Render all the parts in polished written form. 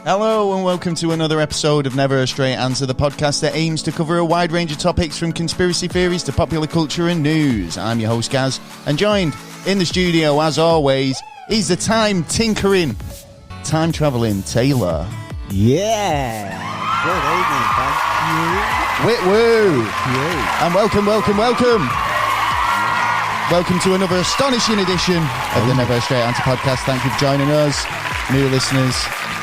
Hello and welcome to another episode of Never a Straight Answer, the podcast that aims to cover a wide range of topics from conspiracy theories to popular culture and news. I'm your host Gaz, and joined in the studio as always, he's the time-tinkering, time-travelling Taylor. Yeah! Good evening, thank you. Whit-woo! Yeah. And welcome. Welcome to another astonishing edition of the Never a Straight Answer podcast. Thank you for joining us, new listeners,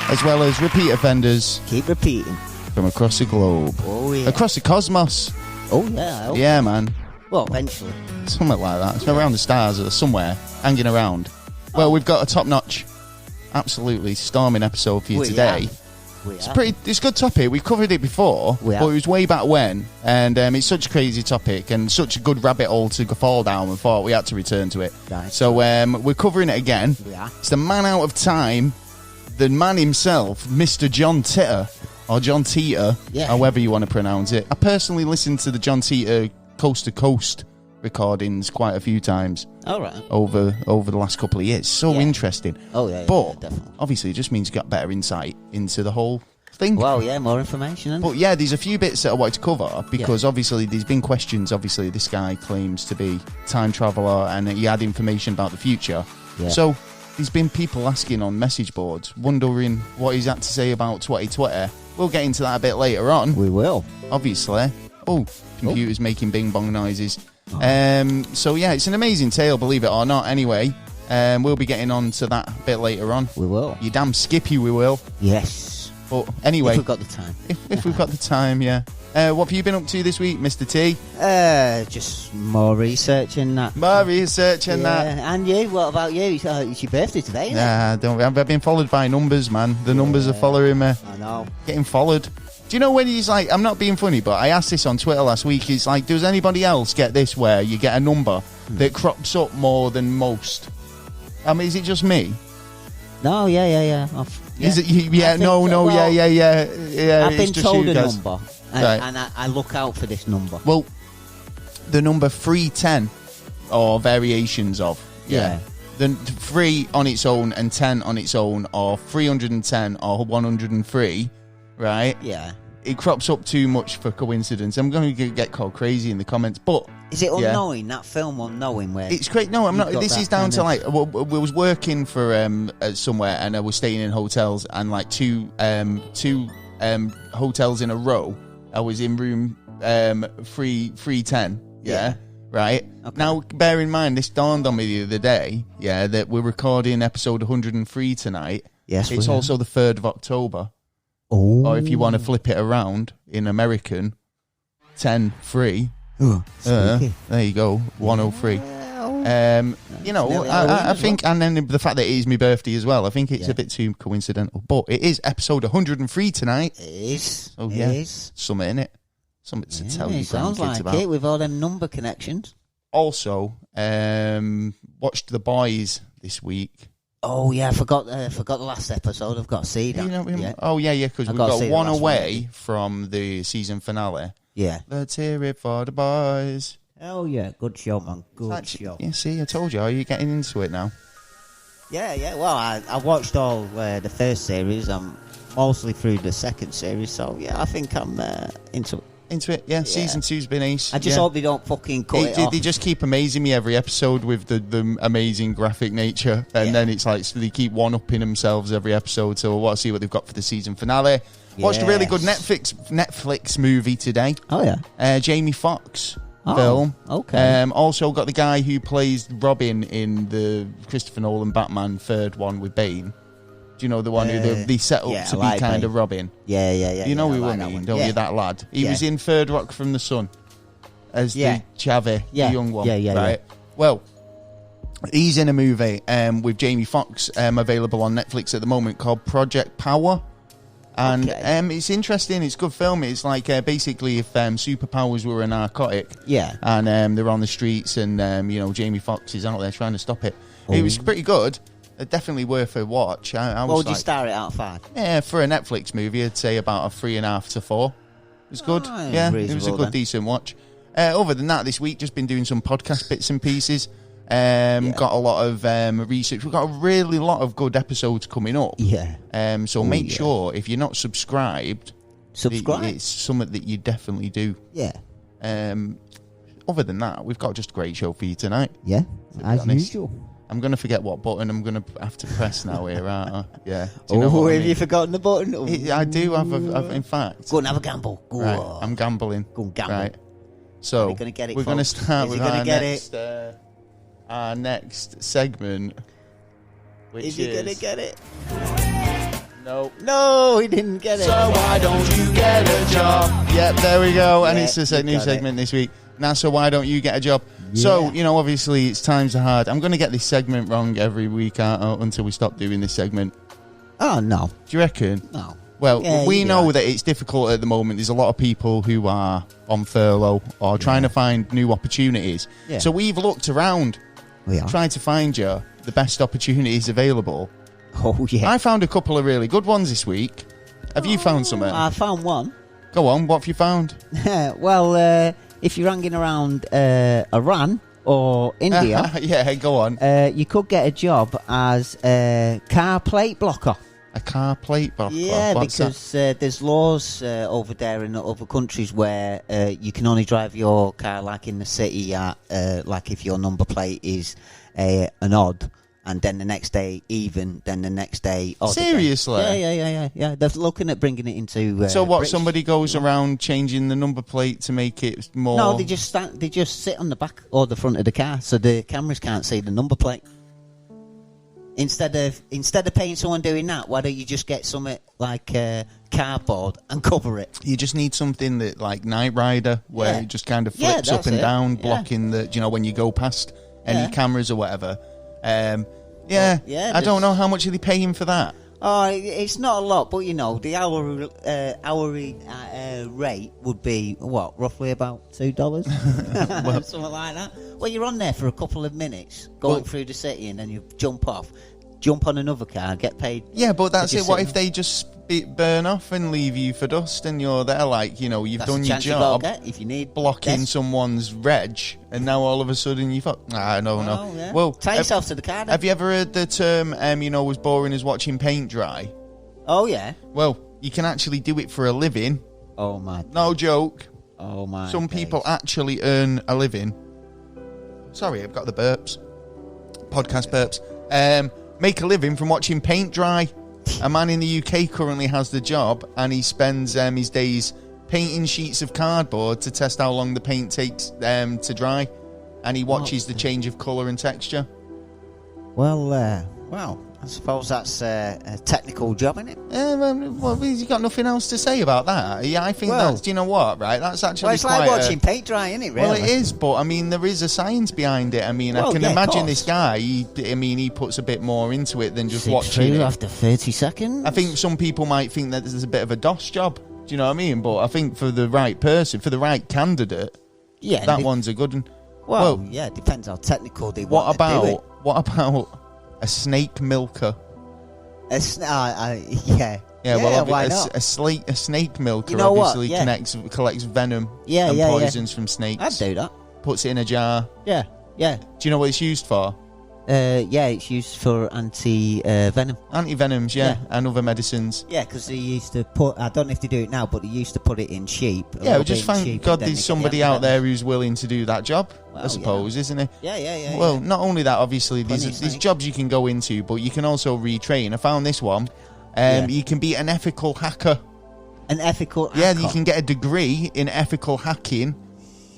as well as repeat offenders. Keep repeating. From across the globe. Oh, yeah. Across the cosmos. Oh, yeah. Yeah, man. Well, eventually. Something like that. It's around the stars or somewhere, hanging around. Well, we've got a top-notch, absolutely storming episode for you today. It's a good topic. We've covered it before, but it was way back when, and it's such a crazy topic and such a good rabbit hole to fall down. We thought we had to return to it. Right. So we're covering it again. Yeah. It's the man out of time, the man himself, Mr John Titor, or John Titor, however you want to pronounce it. I personally listened to the John Titor Coast to Coast recordings quite a few times. All right. Over the last couple of years. So interesting. Oh, yeah, but definitely. obviously it just means you got better insight into the whole thing. Well, yeah, more information. But yeah, there's a few bits that I wanted to cover because obviously there's been questions. Obviously this guy claims to be time traveller and he had information about the future. Yeah. So there's been people asking on message boards, wondering what he's had to say about 2020. We'll get into that a bit later on. We will. Obviously. Oh, computer's making bing bong noises. So yeah, it's an amazing tale, believe it or not. Anyway, we'll be getting on to that a bit later on. We will. You damn skippy, we will. Yes. But anyway, if we've got the time. If we've got the time, yeah. What have you been up to this week, Mr. T? Just more research and that. More research and that. And you? What about you? It's your birthday today, isn't it? Don't. I've been followed by numbers, man. The numbers are following me. I know. Getting followed. Do you know when he's like, I'm not being funny, but I asked this on Twitter last week, he's like, does anybody else get this where you get a number that crops up more than most? I mean, is it just me? No, yeah. Is it? Yeah, no, well, yeah. I've been told a number, right. and I look out for this number. Well, the number 310, or variations of, the 3 on its own and 10 on its own, or 310 or 103, right? Yeah. It crops up too much for coincidence. I'm going to get called crazy in the comments, but is it Unknowing? That film Unknowing, where it's great. No, I'm not. This is down to like we was working for somewhere, and I was staying in hotels, and like two hotels in a row. I was in room 310. Yeah. Right. Okay. Now, bear in mind, this dawned on me the other day. Yeah, that we're recording episode 103 tonight. Yes, it's also the 3rd of October. Oh. Or if you want to flip it around in American, 10-3. There you go, 103. You know, I think, and then the fact that it is my birthday as well, I think it's a bit too coincidental. But it is episode 103 tonight. It is. Oh, it is. Something in it. Something to tell you sounds like about. It with all them number connections. Also, watched The Boys this week. Oh yeah, I forgot the last episode. I've got to see that. Oh yeah, because we've got one away from the season finale. Yeah. Let's hear it for the boys. Oh yeah, good show, man. Good show. Yeah, see, I told you. Are you getting into it now? Yeah. Well, I watched all the first series. I'm mostly through the second series, so yeah, I think I'm into it. Into it, yeah. Season 2's been ace. I just hope they don't fucking cut it off. They just keep amazing me every episode with the amazing graphic nature, and then it's like so they keep one-upping themselves every episode. So we'll see what they've got for the season finale. Watched a really good Netflix movie today. Oh yeah, Jamie Foxx film. Okay. Also got the guy who plays Robin in the Christopher Nolan Batman third one with Bane. Do you know the one who they set up to be kind of Robin? Yeah. You know who I mean, don't you, that lad? He was in Third Rock from the Sun as the Chavi, the young one. Right? Well, he's in a movie with Jamie Foxx available on Netflix at the moment called Project Power. And it's interesting, it's a good film. It's like basically if superpowers were a narcotic and they're on the streets and Jamie Foxx is out there trying to stop it. It was pretty good. Definitely worth a watch. What would you star it out of 5? Yeah, for a Netflix movie, I'd say about a 3.5 to 4. It was good. It was a good, decent watch. Other than that, this week, just been doing some podcast bits and pieces. Got a lot of research. We've got a really lot of good episodes coming up. Yeah. So make sure, if you're not subscribed, subscribe. It's something that you definitely do. Yeah. Other than that, we've got just a great show for you tonight. Yeah, as usual. I'm going to forget what button I'm going to have to press now here, aren't I? Yeah. Have you forgotten the button? I do. I've in fact. Go and have a gamble. Go right, on. I'm gambling. Go and gamble. Right. So we're going to start with our next segment. Is he going to get it? No, he didn't get it. So why don't you get a job? Yep, there we go. And it's a new segment this week. Now, so why don't you get a job? Yeah. So, obviously it's times are hard. I'm going to get this segment wrong every week until we stop doing this segment. Oh, no. Do you reckon? No. Well, we know that it's difficult at the moment. There's a lot of people who are on furlough or trying to find new opportunities. Yeah. So we've looked around, trying to find you the best opportunities available. Oh, yeah. I found a couple of really good ones this week. Have you found something? I found one. Go on, what have you found? Well, if you're hanging around Iran or India... yeah, go on. You could get a job as a car plate blocker. A car plate blocker? Yeah, because there's laws over there in other countries where you can only drive your car like in the city at, like if your number plate is an odd, and then the next day even, then the next day odd. Seriously? Yeah. They're looking at bringing it into... so what, British, somebody goes around changing the number plate to make it more... No, they just sit on the back or the front of the car so the cameras can't see the number plate. Instead of paying someone doing that, why don't you just get something like cardboard and cover it? You just need something that, like Knight Rider, where it just kind of flips up and down, blocking the, when you go past any cameras or whatever. I don't know how much are they paying for that. Oh, it's not a lot, but the hourly rate would be what, roughly about $2, well, something like that. Well, you're on there for a couple of minutes, going through the city, and then you jump on another car, get paid. Yeah, but that's it. What if they just burn off and leave you for dust, and you're there like you've done your job, if you need blocking someone's reg, and now all of a sudden you thought, no. Yeah. Well, tie yourself to the car. Then. Have you ever heard the term, was boring as watching paint dry? Oh yeah. Well, you can actually do it for a living. Oh my. No joke. Oh my. Some people actually earn a living. Sorry, I've got the burps. Podcast burps. Make a living from watching paint dry. A man in the UK currently has the job, and he spends his days painting sheets of cardboard to test how long the paint takes to dry, and he watches the change of colour and texture. Well, I suppose that's a technical job, isn't it? Well, you've got nothing else to say about that. Yeah, I think that's, do you know what, right? That's actually it's like watching paint dry, isn't it, really? Well, it is, but, there is a science behind it. I can imagine this guy, he puts a bit more into it than just watching it. After 30 seconds? I think some people might think that there's a bit of a DOS job. Do you know what I mean? But I think for the right person, for the right candidate, that one's a good one. Well, it depends how technical they want to do it. What about a snake milker? Yeah, why not? A snake milker obviously collects venom and poisons from snakes. I'd do that. Puts it in a jar. Yeah. Do you know what it's used for? It's used for anti-venom. Anti-venoms, and other medicines. Yeah, because they used to put... I don't know if they do it now, but they used to put it in sheep. Yeah, just thank God there's somebody out there who's willing to do that job, I suppose, isn't it? Yeah. Well, not only that, obviously, there's jobs you can go into, but you can also retrain. I found this one. You can be an ethical hacker. An ethical hacker? Yeah, you can get a degree in ethical hacking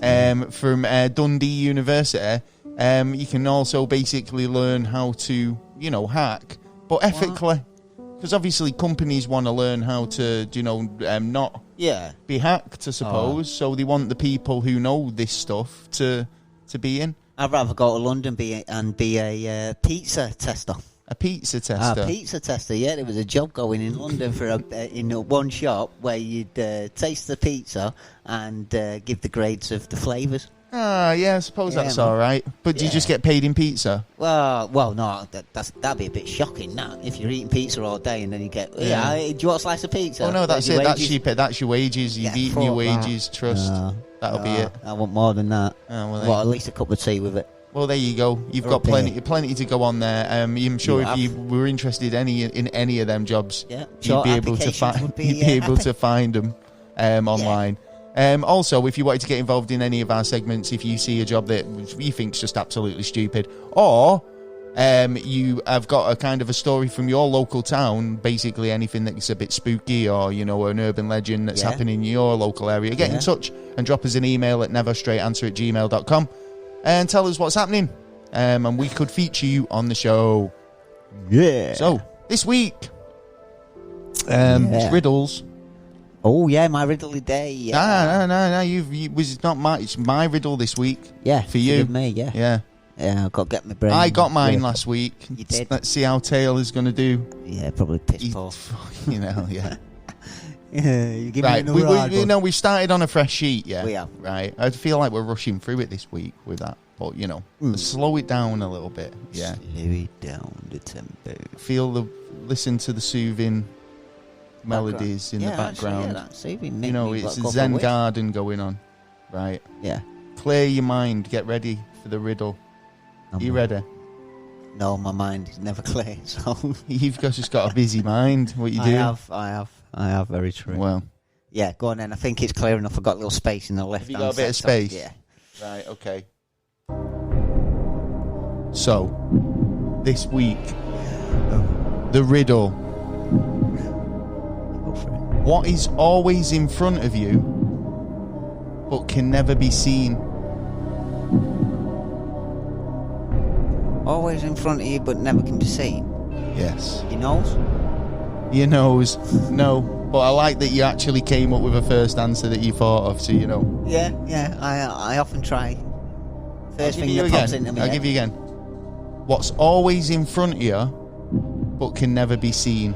from Dundee University. You can also basically learn how to, hack, but ethically. Because obviously companies want to learn how to, not be hacked, I suppose. So they want the people who know this stuff to be in. I'd rather go to London and be a pizza tester. A pizza tester? A pizza tester, yeah. There was a job going in London for in one shop where you'd taste the pizza and give the grades of the flavours. I suppose that's all right. But do you just get paid in pizza? Well, no, that'd be a bit shocking, that, if you're eating pizza all day and then you get, do you want a slice of pizza? Oh, no, that's it. That's your wages. You've eaten your wages, trust. That'll be it. I want more than that. Oh, well, at least a cup of tea with it. Well, there you go. You've got plenty to go on there. I'm sure if you were interested in any of them jobs, you'd be able to find them online. Also, if you wanted to get involved in any of our segments, if you see a job that you think's just absolutely stupid, or you have got a kind of a story from your local town, basically anything that's a bit spooky or, you know, an urban legend that's happening in your local area, get in touch and drop us an email at neverstraightanswer@gmail.com and tell us what's happening. And we could feature you on the show. Yeah. So, this week, it's riddles. Oh, yeah, my riddle day. Yeah. No. It's not my, it's my riddle this week. Yeah. For you. Me, yeah. Yeah. Yeah, I've got to get my brain. I got mine last week. You did? Let's see how Taylor's going to do. Yeah, probably piss poor. You know, yeah. Yeah, you give right, me we've started on a fresh sheet, yeah. We have. Right. I feel like we're rushing through it this week with that. But, you know, slow it down a little bit. Yeah. Slow it down the tempo. Listen to the soothing melodies in the background. Yeah, that's soothing. You know, it's a Zen garden going on. Right. Yeah. Clear your mind. Get ready for the riddle. Are you ready? No, my mind is never clear. So You've just got a busy mind. What you do? I have. Very true. Well. Yeah, go on then. I think it's clear enough. I've got a little space in the left. Have you got a bit of space? Yeah. Right, okay. So, this week, the riddle. Go for it. What is always in front of you, but can never be seen? Always in front of you, but never can be seen. Yes. Your nose? Your nose. No. But I like that you actually came up with a first answer that you thought of, so you know. Yeah. I often try. First thing that pops into me. I'll give you again. What's always in front of you, but can never be seen?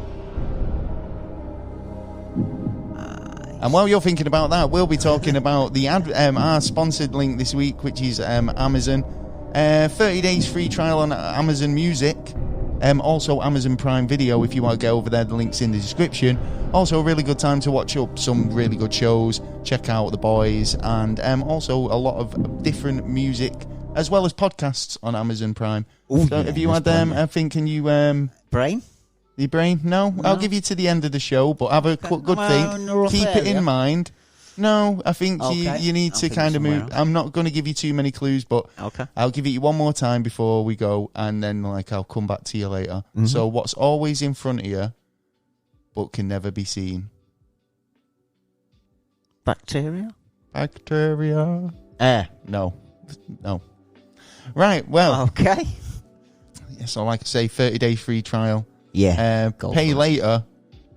And while you're thinking about that, we'll be talking about the our sponsored link this week, which is Amazon. 30 days free trial on Amazon Music. Also Amazon Prime Video if you want to get over there. The link's in the description. Also a really good time to watch up some really good shows. Check out The Boys. And also a lot of different music as well as podcasts on Amazon Prime. Ooh, so have you had I think, can you... Brain? The brain? No? I'll give you to the end of the show, but have a good think. Keep it in mind. No, I think you need to kind of move. I'm not going to give you too many clues, but I'll give it you one more time before we go, and then I'll come back to you later. Mm-hmm. So what's always in front of you, but can never be seen? Bacteria? Air? No. Right, well. Okay. Yeah, so like I say, 30-day free trial. Yeah. Pay later,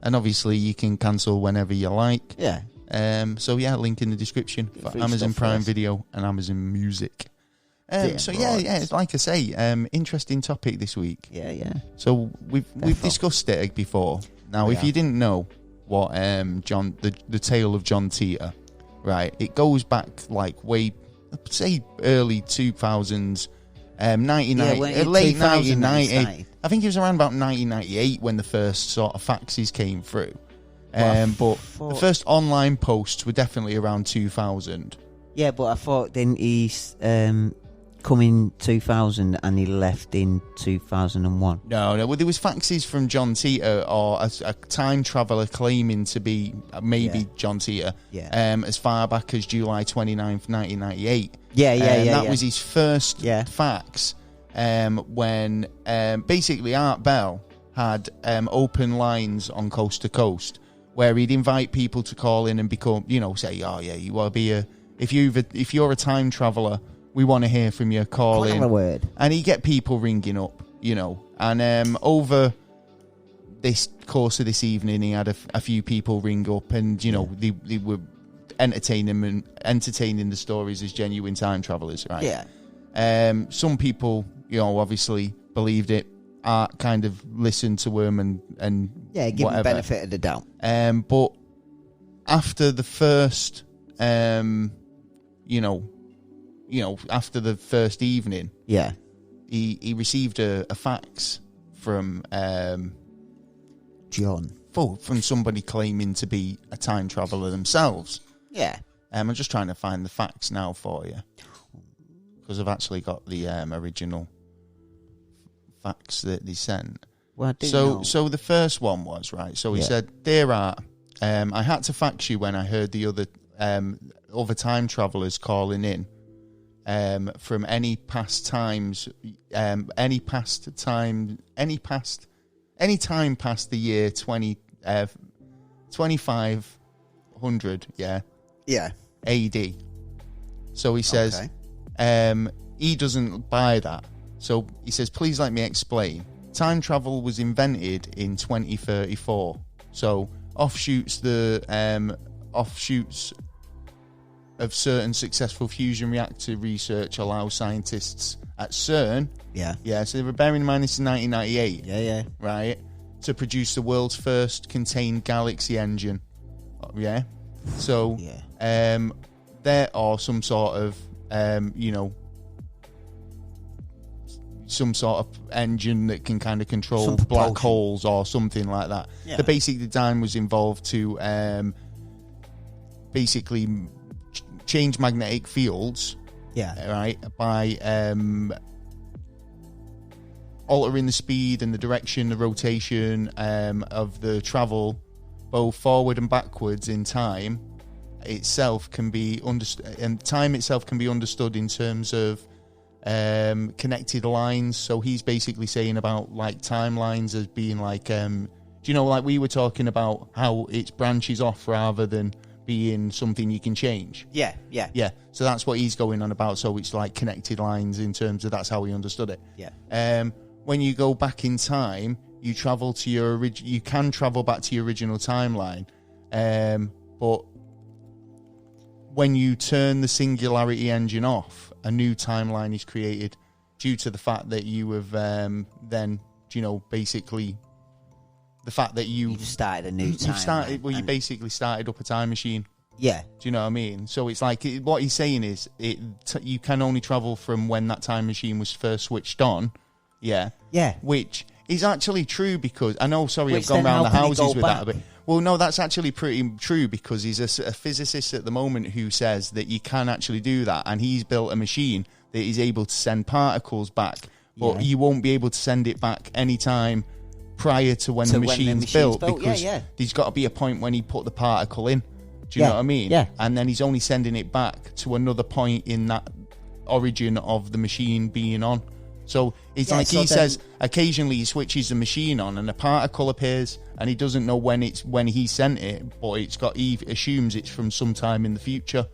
and obviously you can cancel whenever you like. Yeah. Link in the description for Amazon Prime Video and Amazon Music. It's like I say, interesting topic this week. Yeah. So we've discussed it before. Now, if you didn't know what the tale of John Titor, right? It goes back way, say early 2000s, late 1990. I think it was around about 1998 when the first sort of faxes came through. But the first online posts were definitely around 2000. Yeah, but I thought then he's come in 2000 and he left in 2001. No. Well, there was faxes from John Titor or a time traveller claiming to be John Titor. Yeah. As far back as July 29th, 1998. That was his first fax. When basically Art Bell had open lines on Coast to Coast, where he'd invite people to call in and become, say, you want to be if you're a time traveller, we want to hear from you, call in. Word. And he'd get people ringing up, and over this course of this evening, he had a few people ring up, and, they were entertaining the stories as genuine time travellers, right? Yeah. Some people, obviously believed it. Art kind of listened to him and give him the benefit of the doubt. But after the first, after the first evening, he received a fax from John, from somebody claiming to be a time traveller themselves. Yeah. I'm just trying to find the fax now for you. because I've actually got the original facts that they sent. Well, I do know. So the first one was, right, so he said, "Dear Art, I had to fax you when I heard the other time travellers calling in from any past times, any time past the year 2500, AD." So he says, he doesn't buy that. So he says, "Please let me explain. Time travel was invented in 2034. So offshoots of certain successful fusion reactor research allow scientists at CERN, so they were bearing in mind this is 1998, right, to produce the world's first contained galaxy engine, so there are some sort of some sort of engine that can kind of control black holes or something like that. The basic design was involved to basically change magnetic fields, right, by altering the speed and the direction, the rotation of the travel, both forward and backwards in time. Itself can be understood, and time itself can be understood in terms of connected lines. So he's basically saying about like timelines as being like, do you know, like we were talking about how it's branches off rather than being something you can change. Yeah. So that's what he's going on about. So it's like connected lines in terms of that's how he understood it. When you go back in time, you travel to you can travel back to your original timeline, but when you turn the singularity engine off, a new timeline is created due to the fact that you have then, you know, basically the fact that you've started a new timeline. You basically started up a time machine. Yeah. Do you know what I mean? So it's like, what he's saying is you can only travel from when that time machine was first switched on. Yeah. Which is actually true because, I know, sorry, I've gone around the houses with that a bit. Well, no, that's actually pretty true because he's a physicist at the moment who says that you can actually do that, and he's built a machine that is able to send particles back, but you won't be able to send it back anytime prior to when the machine's built because there's got to be a point when he put the particle in. Do you know what I mean? Yeah. And then he's only sending it back to another point in that origin of the machine being on. So it's like he says occasionally he switches the machine on and a particle appears and he doesn't know when he sent it, but he assumes it's from some time in the future.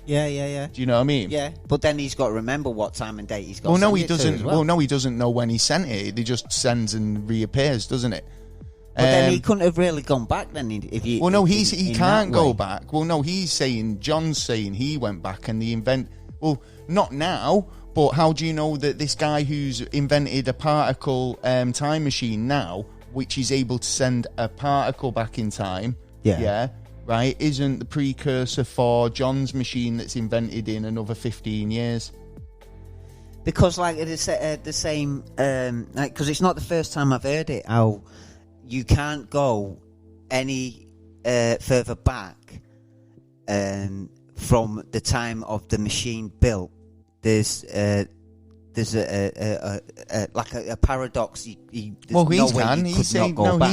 Yeah. Do you know what I mean? Yeah. But then he's got to remember what time and date he's got. Well, no, he doesn't. Well, no, he doesn't know when he sent it. It just sends and reappears, doesn't it? But then he couldn't have really gone back then if you. Well, no, he can't go back. Well, no, John's saying he went back and well, not now. But how do you know that this guy who's invented a particle time machine now, which is able to send a particle back in time, right, isn't the precursor for John's machine that's invented in another 15 years? Because, like, it's the same, because it's not the first time I've heard it, how you can't go any further back from the time of the machine built. There's a paradox. He's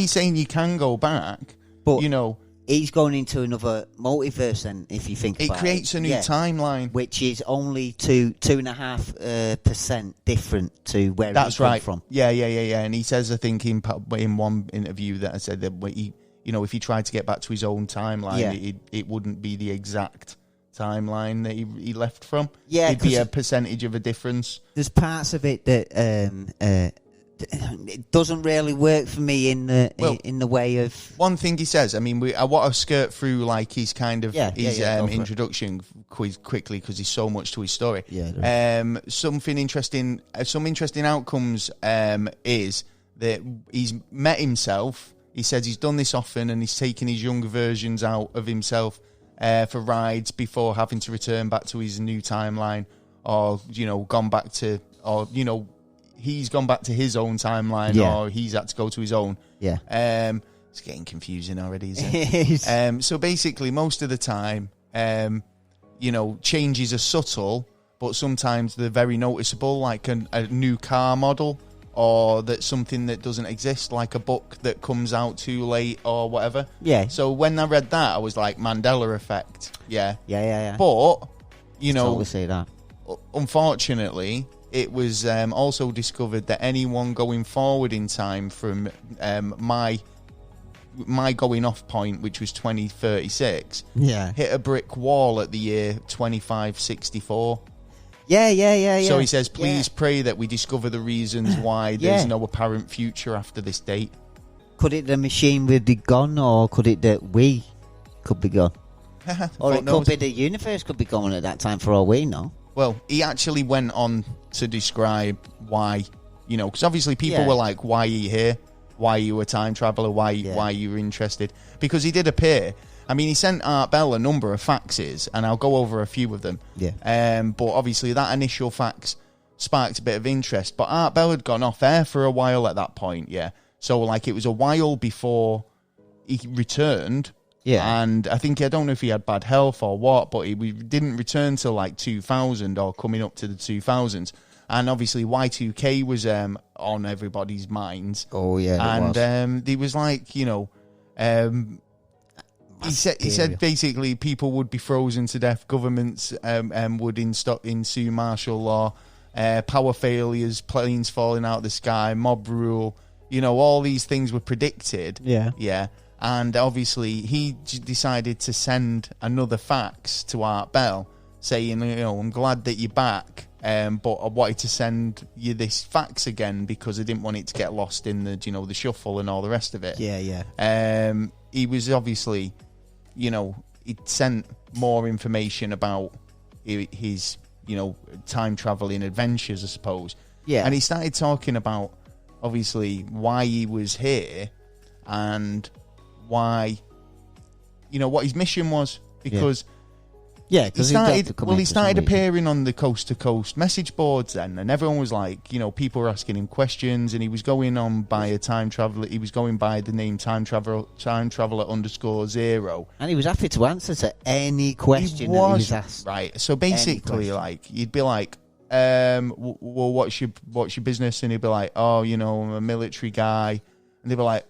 saying you can go back, but you know he's going into another multiverse. And if you think about it, creates a new timeline, which is only 2.5% different to where that's he come right from. Yeah. And he says, I think in one interview that I said that if he tried to get back to his own timeline, it wouldn't be the exact timeline that he left from. It'd be a percentage of a difference. There's parts of it that it doesn't really work for me in the way of one thing he says. I mean, I want to skirt through like his kind of his introduction quickly because there's so much to his story. Some interesting outcomes is that he's met himself. He says he's done this often and he's taken his younger versions out of himself for rides before having to return back to his new timeline, or gone back to, or he's gone back to his own timeline, or he's had to go to his own. It's getting confusing already, isn't it? So basically, most of the time, changes are subtle, but sometimes they're very noticeable, like a new car model, or that's something that doesn't exist, like a book that comes out too late or whatever. Yeah. So when I read that, I was like, Mandela effect. Yeah. Yeah. But, you know, totally see that. Unfortunately, it was also discovered that anyone going forward in time from my going off point, which was 2036, hit a brick wall at the year 2564. Yeah. So he says, please pray that we discover the reasons why there's no apparent future after this date. Could it the machine would be gone, or could it that we could be gone? Or it could be the universe could be gone at that time for all we know. Well, he actually went on to describe why, you know, because obviously people were like, why are you here? Why are you a time traveller? Why you were interested? Because he did appear. I mean, he sent Art Bell a number of faxes, and I'll go over a few of them. Yeah. But obviously that initial fax sparked a bit of interest. But Art Bell had gone off air for a while at that point, So, like, it was a while before he returned. Yeah. And I don't know if he had bad health or what, but he didn't return till like 2000 or coming up to the 2000s. And obviously Y2K was on everybody's minds. Oh, yeah. And he was like, you know, he said basically people would be frozen to death, governments would ensue martial law, power failures, planes falling out of the sky, mob rule, you know, all these things were predicted. Yeah. And obviously he decided to send another fax to Art Bell saying, you know, I'm glad that you're back, but I wanted to send you this fax again because I didn't want it to get lost in the, you know, the shuffle and all the rest of it. Yeah. He was obviously, you know, he sent more information about his, you know, time traveling adventures, I suppose. Yeah. And he started talking about obviously why he was here and why, you know, what his mission was, because he started appearing on the Coast to Coast message boards then, and everyone was like, you know, people were asking him questions, and he was going on by a time traveler. He was going by the name time traveler _0, and he was happy to answer to any question that he was asked. Right. So basically, like, you'd be like, well, what's your business? And he'd be like, oh, you know, I'm a military guy, and they'd be like,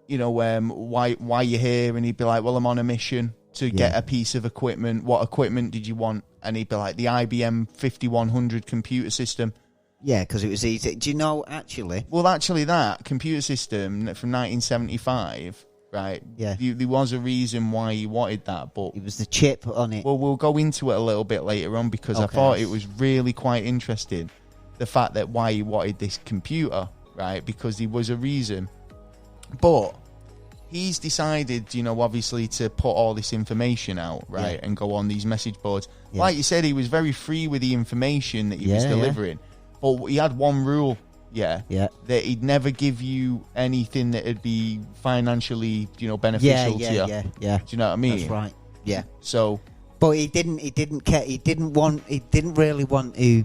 you know, why you here? And he'd be like, well, I'm on a mission to get a piece of equipment. What equipment did you want? And he'd be like, the IBM 5100 computer system. Yeah, because it was easy. Do you know, actually? Well, actually, that computer system from 1975, right? Yeah. There was a reason why he wanted that, but... It was the chip on it. Well, we'll go into it a little bit later on, because I thought it was really quite interesting, the fact that why he wanted this computer, right? Because there was a reason. But he's decided, you know, obviously to put all this information out, right, and go on these message boards. Yeah. Like you said, he was very free with the information that he was delivering. But he had one rule, that he'd never give you anything that would be financially, you know, beneficial to you. Yeah. Do you know what I mean? That's right. Yeah. So, but he didn't care. He didn't really want to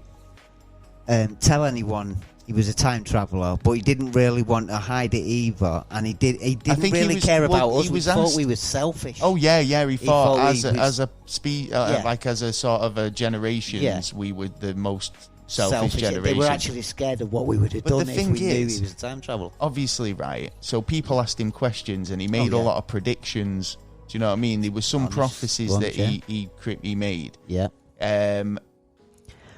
tell anyone he was a time traveller, but he didn't really want to hide it either, and he didn't really care about us. We thought we were selfish. Oh yeah, he thought as a sort of a generations, we were the most selfish generation. They were actually scared of what we would have done if we knew he was a time traveller. Obviously, right. So people asked him questions, and he made a lot of predictions. Do you know what I mean? There were some prophecies that he made. Yeah.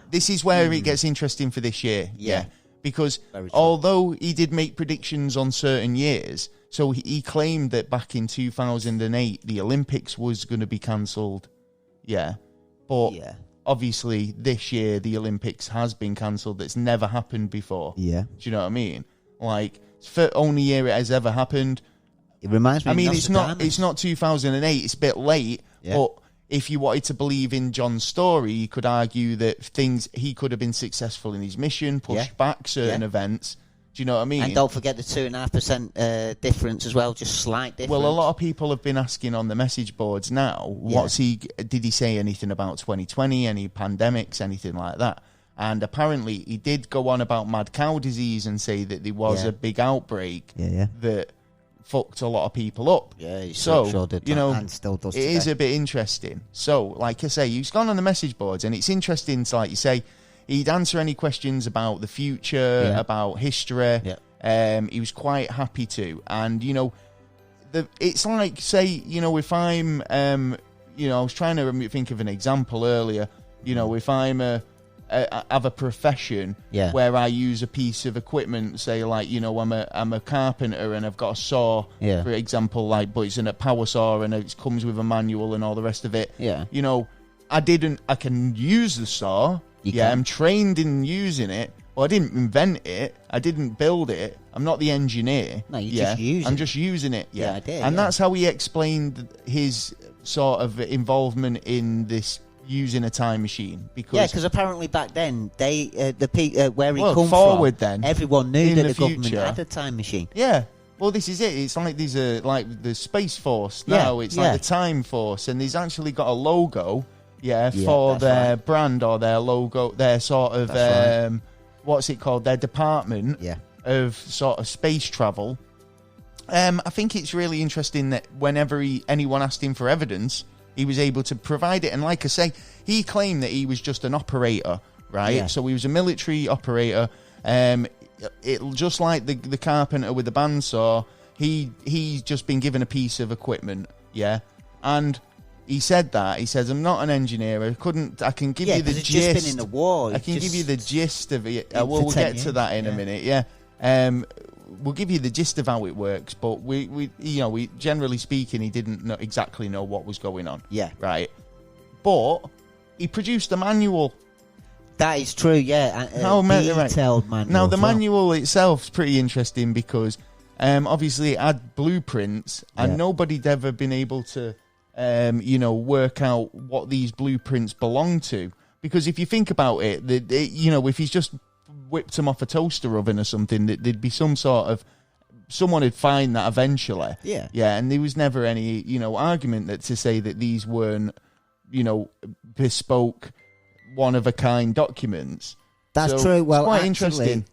This is where it gets interesting for this year. Yeah. Because although he did make predictions on certain years, so he claimed that back in 2008 the Olympics was going to be cancelled. Yeah. But obviously this year the Olympics has been cancelled. That's never happened before. Yeah. Do you know what I mean? Like, it's the only year it has ever happened. It reminds me. I mean, it's not 2008. It's a bit late, but if you wanted to believe in John's story, you could argue that he could have been successful in his mission, pushed back certain events. Do you know what I mean? And don't forget the 2.5% difference as well, just slight difference. Well, a lot of people have been asking on the message boards now, did he say anything about 2020, any pandemics, anything like that? And apparently he did go on about mad cow disease and say that there was a big outbreak that fucked a lot of people up. Yeah, he sure did. You know, and still does it today. is a bit interesting. So, like I say, he's gone on the message boards, and it's interesting to, like you say, he'd answer any questions about the future, about history. Yeah. He was quite happy to. And, you know, it's like, say, you know, if I'm, you know, I was trying to think of an example earlier. You know, if I'm have a profession where I use a piece of equipment, say, like, you know, I'm a carpenter and I've got a saw, for example, like, but it's in a power saw and it comes with a manual and all the rest of it. Yeah. You know, I can use the saw. I'm trained in using it. Well, I didn't invent it. I didn't build it. I'm not the engineer. No, you just use it. I'm just using it. Yeah, I did. And that's how he explained his sort of involvement in this using a time machine. Because apparently back then they where he come forward from, then everyone knew that the government had a time machine. Yeah. Well, this is it. It's like these are like the Space Force now. It's like the Time Force, and he's actually got a logo. For their brand or their logo, their sort of what's it called? Their department of sort of space travel. I think it's really interesting that whenever anyone asked him for evidence, he was able to provide it. And like I say, he claimed that he was just an operator, right? Yeah. So he was a military operator. Just like the carpenter with the bandsaw, he's just been given a piece of equipment, and he said that. He says, I'm not an engineer. I can give you the gist. Just been in the war. I can give you the gist of it. We'll get to that in a minute, we'll give you the gist of how it works, but we generally speaking, he didn't exactly know what was going on. Yeah. Right. But he produced a manual. That is true, yeah. Detailed manual. Now, the manual itself is pretty interesting because obviously it had blueprints, and nobody'd ever been able to work out what these blueprints belong to. Because if you think about it, if he's just whipped them off a toaster oven or something, there'd be some sort of... Someone would find that eventually. Yeah. Yeah, and there was never any, argument to say that these weren't, bespoke, one-of-a-kind documents. That's true. Well, quite actually, interesting.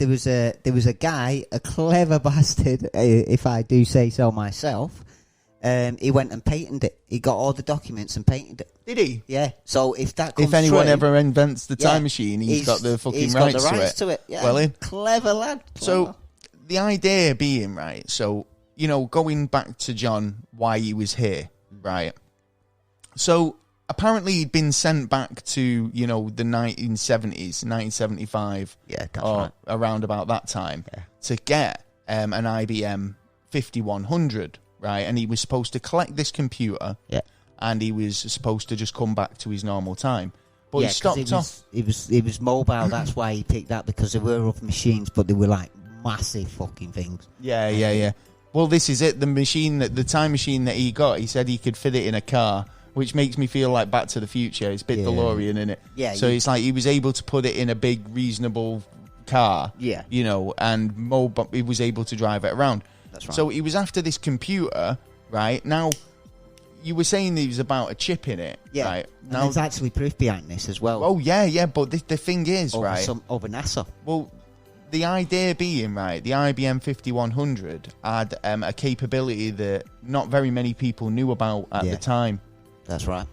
There was a guy, a clever bastard, if I do say so myself. He went and patented it. He got all the documents and patented it. Did he? Yeah. So if anyone ever invents the time machine, he's got the fucking rights to it. Yeah. Well, clever lad. Clever. So the idea being, right, so, going back to John, why he was here, right? So apparently he'd been sent back to, the 1970s, 1975. Yeah, that's right. Around about that time to get an IBM 5100. Right, and he was supposed to collect this computer, and he was supposed to just come back to his normal time. But he stopped off. He was mobile. That's why he picked that, because they were rough machines, but they were like massive fucking things. Yeah. Well, this is it. The time machine that he got, he said he could fit it in a car, which makes me feel like Back to the Future. It's a bit DeLorean, isn't it? Yeah. So it's like he was able to put it in a big, reasonable car. Yeah. And he was able to drive it around. That's right. So he was after this computer, right? Now, you were saying there was about a chip in it, right? Now, there's actually proof behind this as well. Oh, yeah, but the thing is, over right? Over NASA. Well, the idea being, right, the IBM 5100 had a capability that not very many people knew about at the time. That's right.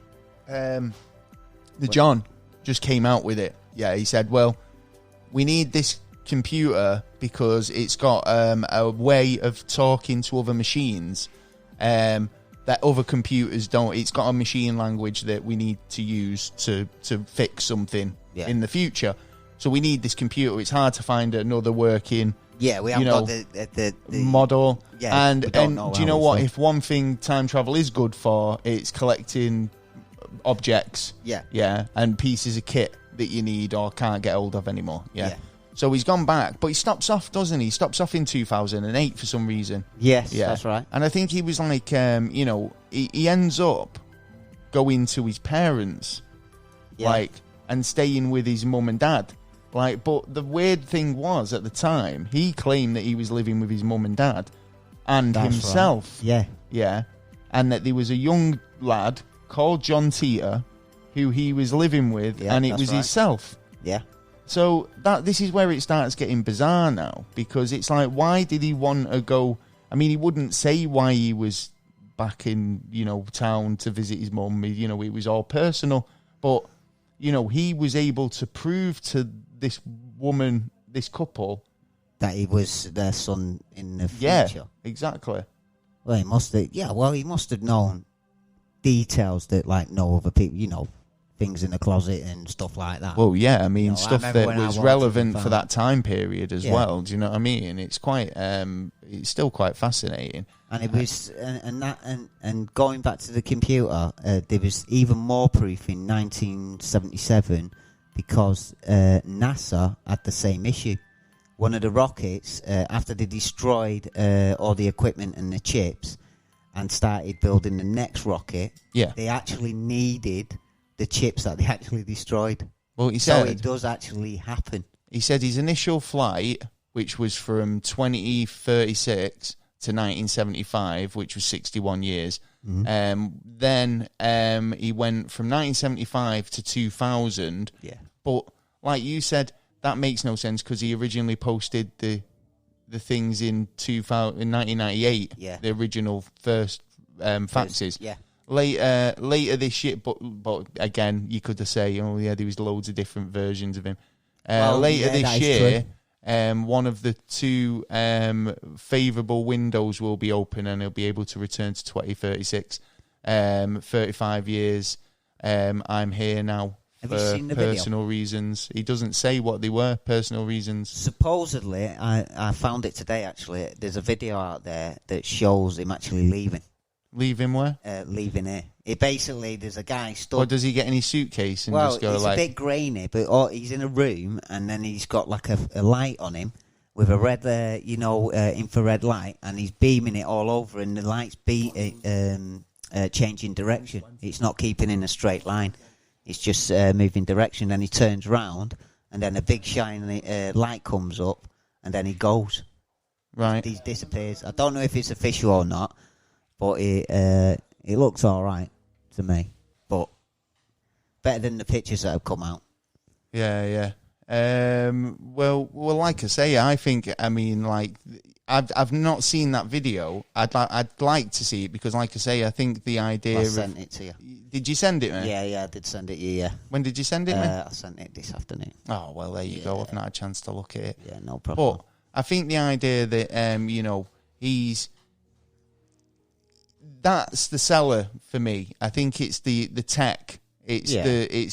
John just came out with it. Yeah, he said, well, we need this computer because it's got a way of talking to other machines that other computers don't. It's got a machine language that we need to use to fix something in the future. So we need this computer. It's hard to find another working we haven't got the model. Yeah, and do you know what? If one thing time travel is good for, it's collecting objects. Yeah, and pieces of kit that you need or can't get hold of anymore. Yeah. So he's gone back, but he stops off, doesn't he? He stops off in 2008 for some reason. Yes, that's right. And I think he was like, he ends up going to his parents, and staying with his mum and dad. But the weird thing was, at the time, he claimed that he was living with his mum and dad and himself. Right. Yeah. And that there was a young lad called John Titor who he was living with, and it was himself. Yeah. So this is where it starts getting bizarre now, because it's like, why did he want to go I mean, he wouldn't say why he was back in, town to visit his mum. It was all personal. But, he was able to prove to this woman, this couple, that he was their son in the future. Yeah, exactly. Well, he must have known details that, like, no other people, things in the closet and stuff like that. Well, yeah, I mean, stuff that was relevant for that time period as well. Do you know what I mean? It's quite, it's still quite fascinating. And it was, and going back to the computer, there was even more proof in 1977 because NASA had the same issue. One of the rockets, after they destroyed all the equipment and the chips and started building the next rocket, they actually needed the chips that they actually destroyed. Well, he said, so it does actually happen. He said his initial flight, which was from 2036 to 1975, which was 61 years. Then he went from 1975 to 2000. Yeah. But like you said, that makes no sense because he originally posted the things in 1998. Yeah. The original first faxes. Yeah. Later this year, but again, you could say, oh yeah, there was loads of different versions of him. Later this year, one of the two favourable windows will be open, and he'll be able to return to 2036. 35 years. I'm here now. Have you seen the personal video? Reasons. He doesn't say what they were. Personal reasons. Supposedly, I found it today. Actually, there's a video out there that shows him actually leaving. Leaving where? Leaving here. It basically, there's a guy stood. Or does he get in his suitcase and just go it's a bit grainy, but he's in a room and then he's got like a light on him with a red, infrared light, and he's beaming it all over, and the light's changing direction. It's not keeping in a straight line. It's just moving direction. Then he turns round, and then a big shiny light comes up, and then he goes. Right. He disappears. I don't know if it's official or not. But it looks all right to me. But better than the pictures that have come out. Yeah. Well, like I say, I think, I mean, like, I've not seen that video. I'd like to see it because, like I say, I think the idea. I sent it to you. Did you send it, man? Yeah, I did send it to you. Yeah. When did you send it, man? I sent it this afternoon. Oh well, there you go. I've not had a chance to look at it. Yeah, no problem. But I think the idea that that's the seller for me. I think it's the tech. It's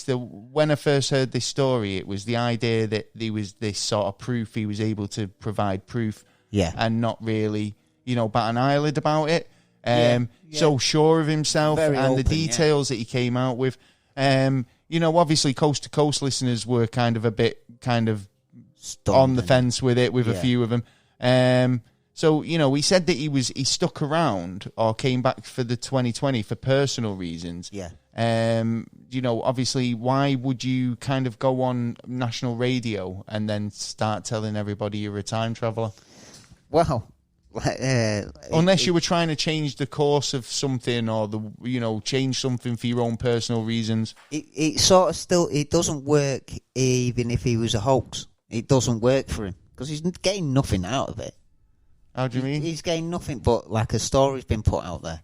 the when I first heard this story, it was the idea that there was this sort of proof. He was able to provide proof, and not really, bat an eyelid about it. So sure of himself. Very and open, the details that he came out with. Obviously Coast to Coast listeners were kind of a bit stunned on the fence with it, with a few of them. So, he said that he stuck around or came back for the 2020 for personal reasons. Yeah. Obviously, why would you kind of go on national radio and then start telling everybody you're a time traveller? Well, unless you were trying to change the course of something or change something for your own personal reasons. It sort of still, it doesn't work even if he was a hoax. It doesn't work for him because he's getting nothing out of it. How do you mean? He's getting nothing but like a story's been put out there.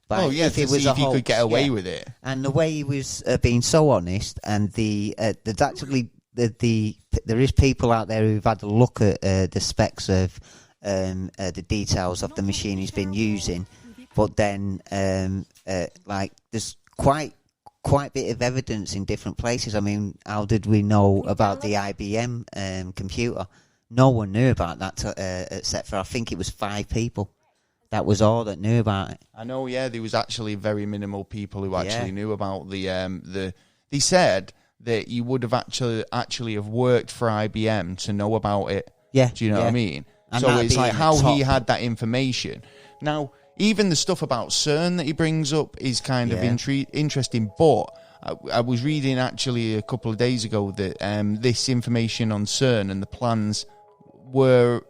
But if he was a hoax, he could get away with it. And the way he was being so honest, and there's actually there is people out there who've had a look at the specs of the details of the machine he's been using, but then there's quite a bit of evidence in different places. I mean, how did we know about the IBM computer? No one knew about that except for, I think it was 5 people. That was all that knew about it. I know, there was actually very minimal people who actually knew about the. They said that you would have actually have worked for IBM to know about it. Yeah. Do you know what I mean? And so it's like how he had that information. Now, even the stuff about CERN that he brings up is kind of interesting, but I was reading actually a couple of days ago that this information on CERN and the plans were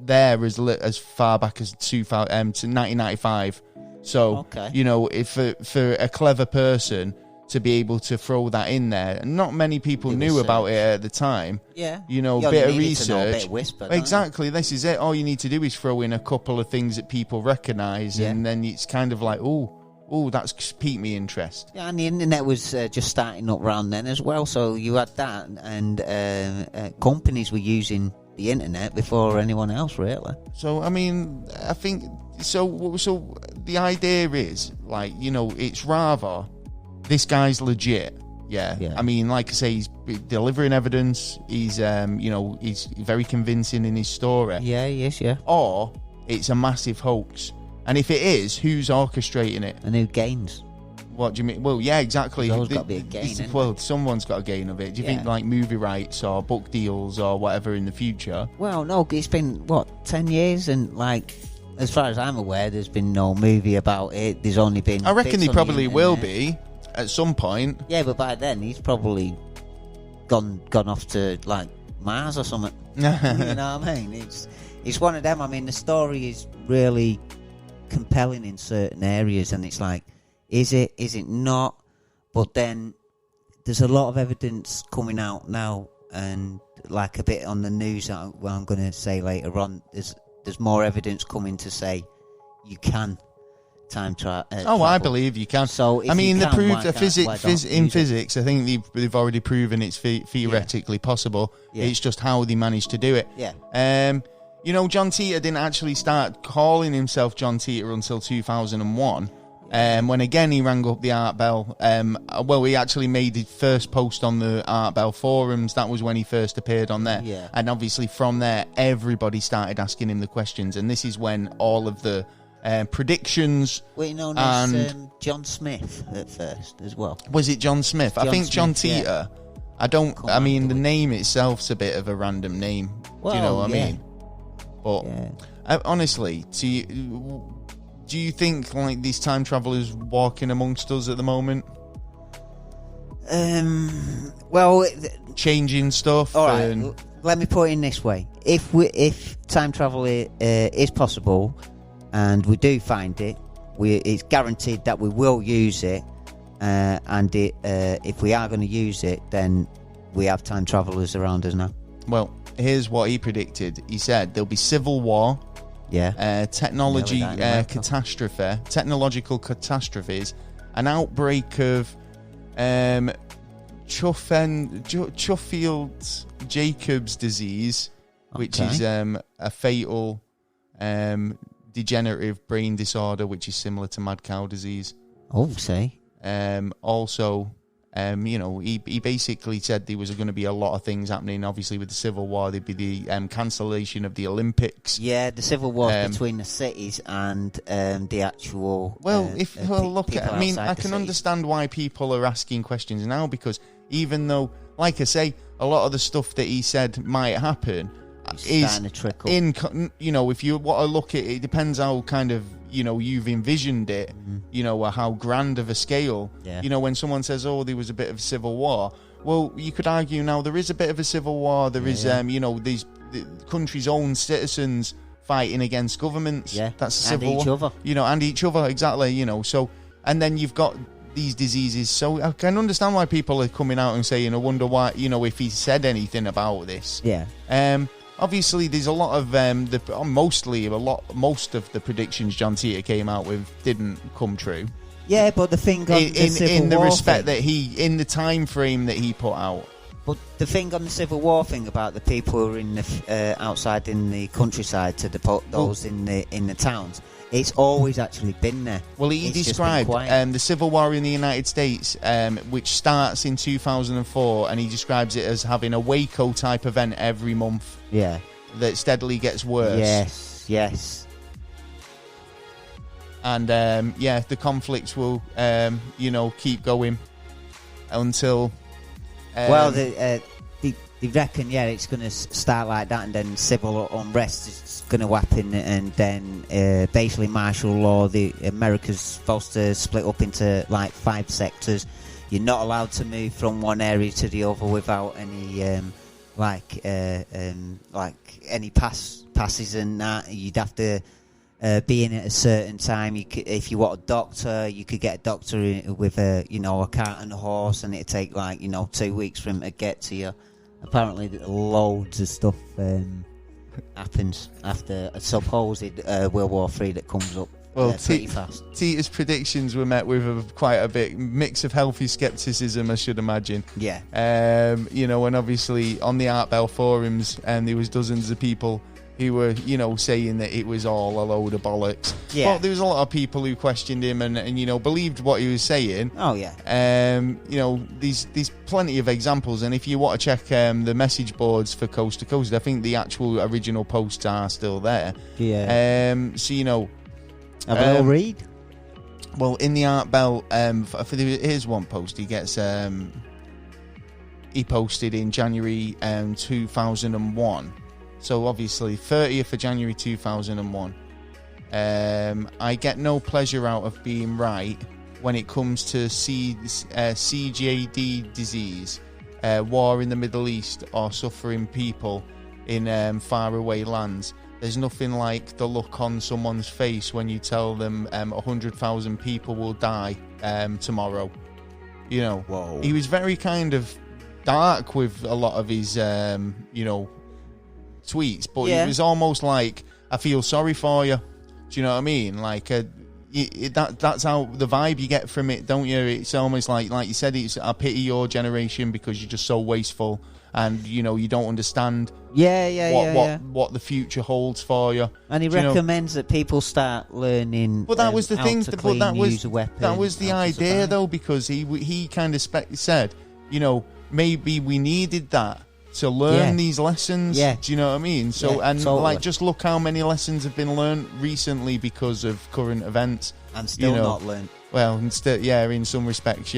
there as far back as to 1995. So, if for a clever person to be able to throw that in there. And not many people knew about it at the time. Yeah. You know, you bit of research. To know, a bit of whisper, exactly. This is it. All you need to do is throw in a couple of things that people recognise, and then it's kind of like, oh, that's piqued me interest. Yeah, and the internet was just starting up around then as well. So you had that, and companies were using the internet before anyone else, really. So, I mean, I think... So the idea is, like, you know, it's rather... This guy's legit, yeah. I mean, like I say, he's delivering evidence. He's, you know, he's very convincing in his story. Yeah, he is, yeah. Or it's a massive hoax. And if it is, who's orchestrating it? And who gains? What do you mean? Well, yeah, exactly. There's got to be a gain. Well, someone's got a gain of it. Do you think, like, movie rights or book deals or whatever in the future? Well, no, it's been, 10 years? And, like, as far as I'm aware, there's been no movie about it. There's only been... I reckon there probably will be at some point. Yeah, but by then, he's probably gone off to, like, Mars or something. You know what I mean? It's one of them. I mean, the story is really compelling in certain areas, and it's like, is it not? But then there's a lot of evidence coming out now, and like a bit on the news that I'm going to say later on, there's more evidence coming to say you can time travel. I believe you can. So I mean, they proved in physics. I think they've already proven it's theoretically possible. Yeah. It's just how they managed to do it. Yeah. You know, John Titor didn't actually start calling himself John Titor until 2001. When again he rang up the Art Bell. He actually made his first post on the Art Bell forums. That was when he first appeared on there. Yeah. And obviously from there, everybody started asking him the questions. And this is when all of the predictions... Were you known as John Smith at first as well? Was it John Smith? I think John Titor. Yeah. I mean, the name itself's a bit of a random name. Well, do you know what I mean? But honestly, do you think, like, these time travelers walking amongst us at the moment? Changing stuff. All right. Let me put it in this way: if time travel is possible, and we do find it, it's guaranteed that we will use it. And if we are going to use it, then we have time travelers around us now. Well, here's what he predicted. He said there'll be civil war. Yeah. Technological catastrophes, an outbreak of Sheffield-Jacobs disease, which is a fatal degenerative brain disorder, which is similar to mad cow disease. Oh, say. Also, you know, he basically said there was going to be a lot of things happening. Obviously, with the Civil War, there'd be the cancellation of the Olympics. Yeah, the Civil War between the cities and the actual. Look, I mean, I can understand why people are asking questions now, because even though, like I say, a lot of the stuff that he said might happen is starting to trickle. You know, if you want to look at it, it depends how kind of, you know, you've envisioned it, you know, how grand of a scale. Yeah. You know, when someone says, oh, there was a bit of civil war, well, you could argue now there is a bit of a civil war. There is, you know, the country's own citizens fighting against governments. Yeah. That's a civil war. And each other. You know, and each other, exactly, you know. So, and then you've got these diseases. So I can understand why people are coming out and saying, I wonder why, you know, if he said anything about this. Yeah. Obviously, there's a lot of most of the predictions John Titor came out with didn't come true. Yeah, but the thing on the Civil War respect that in the time frame that he put out. But the thing on the Civil War thing about the people who are in the outside in the countryside to those in the towns, it's always actually been there. Well, he described the Civil War in the United States, which starts in 2004, and he describes it as having a Waco type event every month. Yeah, that steadily gets worse. Yes. And the conflicts will, you know, keep going until. They reckon, it's going to start like that, and then civil unrest is going to happen, and then basically martial law. America's supposed to split up into like 5 sectors. You're not allowed to move from one area to the other without any any passes and that. You'd have to being at a certain time. If you want a doctor, you could get a doctor with a cart and a horse, and it'd take 2 weeks for him to get to you. Apparently, loads of stuff happens after a supposed World War III that comes up. Well, pretty fast. Titor's predictions were met with quite a big mix of healthy scepticism, I should imagine. Yeah. And obviously on the Art Bell forums, there was dozens of people who were, saying that it was all a load of bollocks. Yeah. But there was a lot of people who questioned him and believed what he was saying. Oh, yeah. There's plenty of examples, and if you want to check the message boards for Coast to Coast, I think the actual original posts are still there. Yeah. Have a little read? Well, in the Art Bell, here's one post. He gets he posted in January 2001. So obviously 30th of January 2001. I get no pleasure out of being right when it comes to CJD disease, war in the Middle East, or suffering people in faraway lands. There's nothing like the look on someone's face when you tell them 100,000 people will die tomorrow. Whoa. He was very kind of dark with a lot of his, tweets, but it was almost like, I feel sorry for you. Do you know what I mean? Like, that's how the vibe you get from it, don't you? It's almost like you said, it's I pity your generation because you're just so wasteful. And you don't understand what the future holds for you. And he recommends that people start learning. But that was the thing. But that was the idea, survive. though, because he kind of said, maybe we needed that to learn these lessons. Yeah. Do you know what I mean? So totally. Just look how many lessons have been learned recently because of current events, and still not learned. Well, instead, in some respects,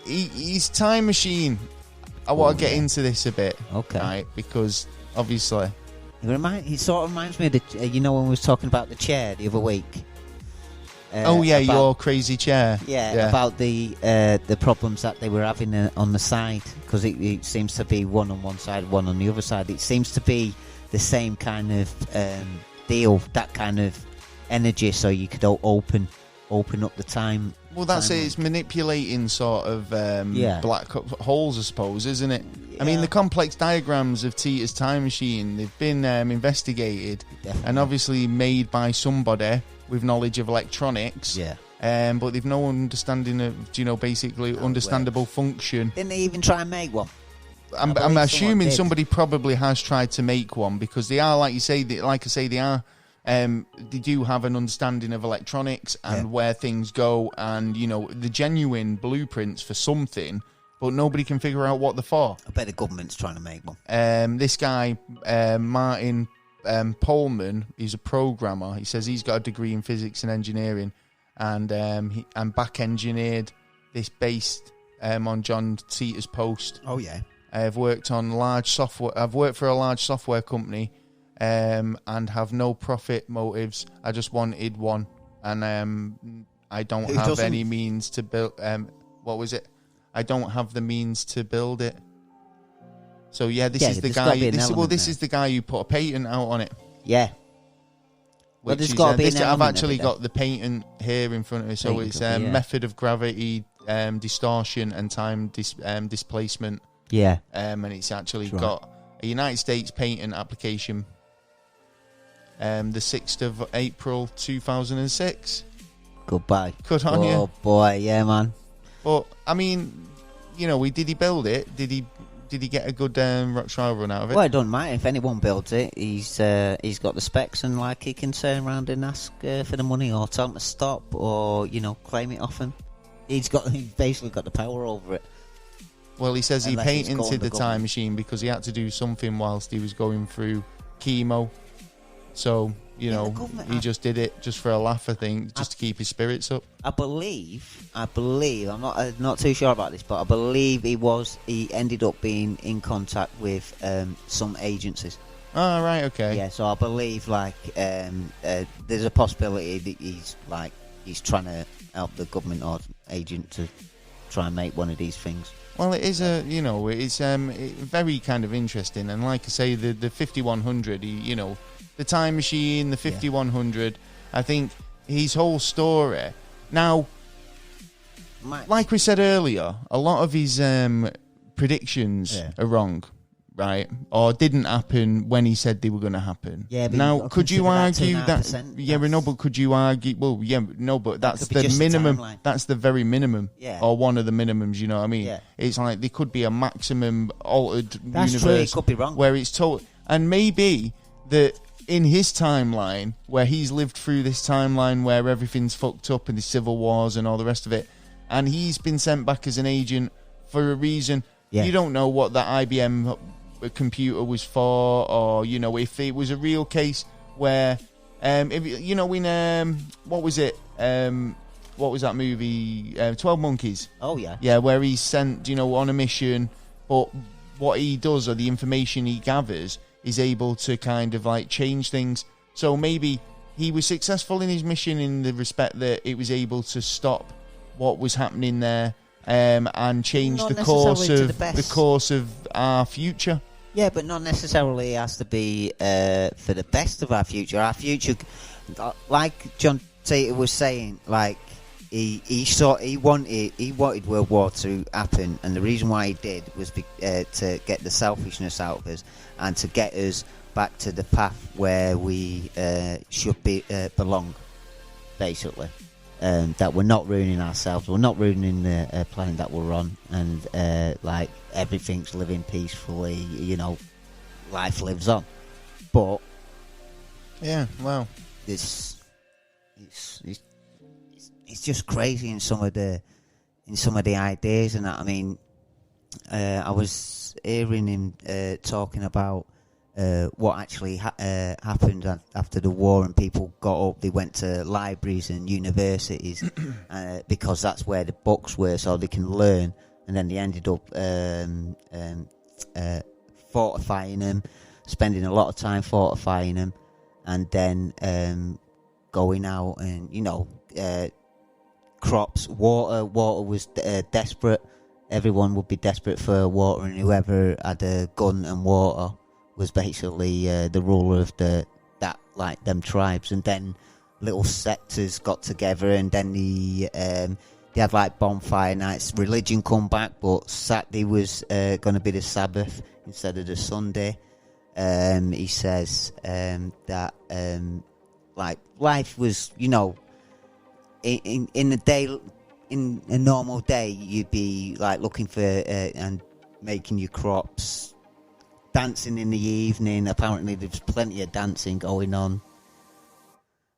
his time machine. I want to get into this a bit, okay? Right, because obviously, it sort of reminds me of the, when we was talking about the chair the other week. Your crazy chair. Yeah, about the problems that they were having on the side, because it seems to be one on one side, one on the other side. It seems to be the same kind of deal, that kind of energy, so you could open up the time. Well, that's it. It's manipulating sort of black holes, I suppose, isn't it? Yeah. I mean, the complex diagrams of Titor's time machine, they've been investigated. Definitely. And obviously made by somebody with knowledge of electronics. Yeah. But they've no understanding of, basically understandable function. Didn't they even try and make one? I'm assuming somebody probably has tried to make one, because they are, like I say, they are. They do have an understanding of electronics and where things go, and the genuine blueprints for something, but nobody can figure out what they're for. I bet the government's trying to make one. This guy, Martin Polman, he's a programmer. He says he's got a degree in physics and engineering, and back engineered this based on John Titor's post. Oh yeah. I've worked for a large software company. And have no profit motives. I just wanted one, and I don't have any means to build. What was it? I don't have the means to build it. So this is the guy. This is the guy who put a patent out on it. Yeah. Well, there's got to be an element. I've actually got the patent here in front of me. So it's method of gravity, distortion, and time displacement. Yeah. And it's actually got a United States patent application. The 6th of April 2006. Goodbye. Good on you. Oh boy, yeah, man. But I mean, did he build it? Did he get a good trial run out of it? Well, it doesn't matter if anyone builds it. He's got the specs, and he can turn around and ask for the money, or tell him to stop, or claim it off him. He's basically got the power over it. Well, he says he patented the time machine because he had to do something whilst he was going through chemo. So, he just did it just for a laugh, I think, just to keep his spirits up. I believe, I'm not too sure about this, but I believe he ended up being in contact with some agencies. Oh, right, okay. Yeah, so I believe, there's a possibility that he's trying to help the government or agent to try and make one of these things. Well, it is it's very kind of interesting, and like I say, the 5100, the time machine, the 5100. I think his whole story. Now, like we said earlier, a lot of his predictions are wrong, right? Or didn't happen when he said they were going to happen. Yeah, but now, could you argue that? Yeah, but no, but could you argue? Well, yeah, no, but that's the minimum. That's the very minimum, or one of the minimums. You know what I mean? Yeah. It's like there could be a maximum altered universe. True. It could be wrong. Where it's total, and maybe that in his timeline, where he's lived through this timeline where everything's fucked up and the civil wars and all the rest of it, and he's been sent back as an agent for a reason. Yeah. You don't know what that IBM computer was for, or if it was a real case where, what was it? What was that movie? 12 Monkeys. Oh yeah. Yeah, where he's sent, on a mission, but what he does or the information he gathers is able to kind of like change things. So maybe he was successful in his mission in the respect that it was able to stop what was happening there and change the course of our future. Yeah, but not necessarily has to be for the best of our future. Our future, like John Titor was saying, like he wanted World War II to happen, and the reason why he did was to get the selfishness out of us and to get us back to the path where we should belong, basically. That we're not ruining ourselves, we're not ruining the planet that we're on, and like everything's living peacefully, life lives on. But yeah, well, it's just crazy in some of the ideas and that. I mean, I was hearing him talking about what actually happened after the war, and people got up, they went to libraries and universities because that's where the books were, so they can learn, and then they ended up fortifying them, spending a lot of time fortifying them, and then going out and crops, water was desperate. Everyone would be desperate for water, and whoever had a gun and water was basically the ruler of them tribes. And then little sectors got together, and then they had like bonfire nights. Religion come back, but Saturday was going to be the Sabbath instead of the Sunday. He says that like life was, in a day, in a normal day, you'd be like looking for and making your crops, dancing in the evening. Apparently there's plenty of dancing going on,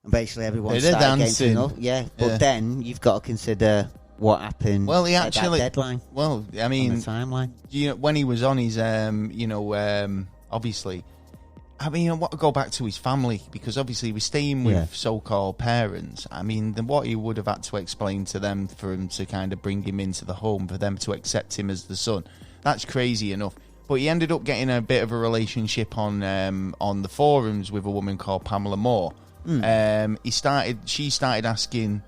and basically everyone started getting enough. But then you've got to consider what happened. Well, he actually at that deadline. Well, I mean, on the timeline. When he was on his obviously, I mean, I want to go back to his family, because obviously he was staying with so-called parents. I mean, what he would have had to explain to them for him to kind of bring him into the home, for them to accept him as the son, that's crazy enough. But he ended up getting a bit of a relationship on the forums with a woman called Pamela Moore. She started asking,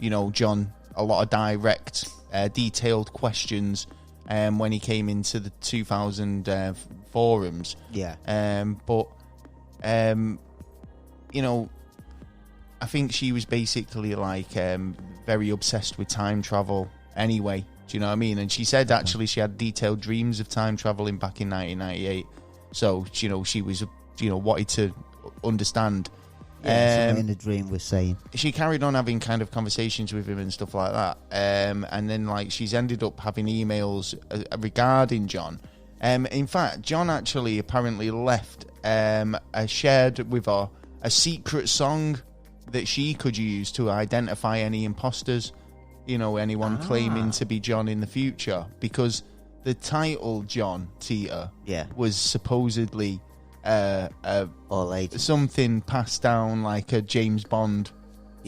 John a lot of direct, detailed questions when he came into the 2000 forums. Yeah. But I think she was basically like very obsessed with time travel anyway. Do you know what I mean? And she said actually she had detailed dreams of time traveling back in 1998. So, she was, wanted to understand. Yeah, something in the dream was saying. She carried on having kind of conversations with him and stuff like that. And then, like, she's ended up having emails regarding John. In fact, John actually apparently left shared with her a secret song that she could use to identify any imposters, anyone claiming to be John in the future, because the title John Titor was supposedly something passed down like a James Bond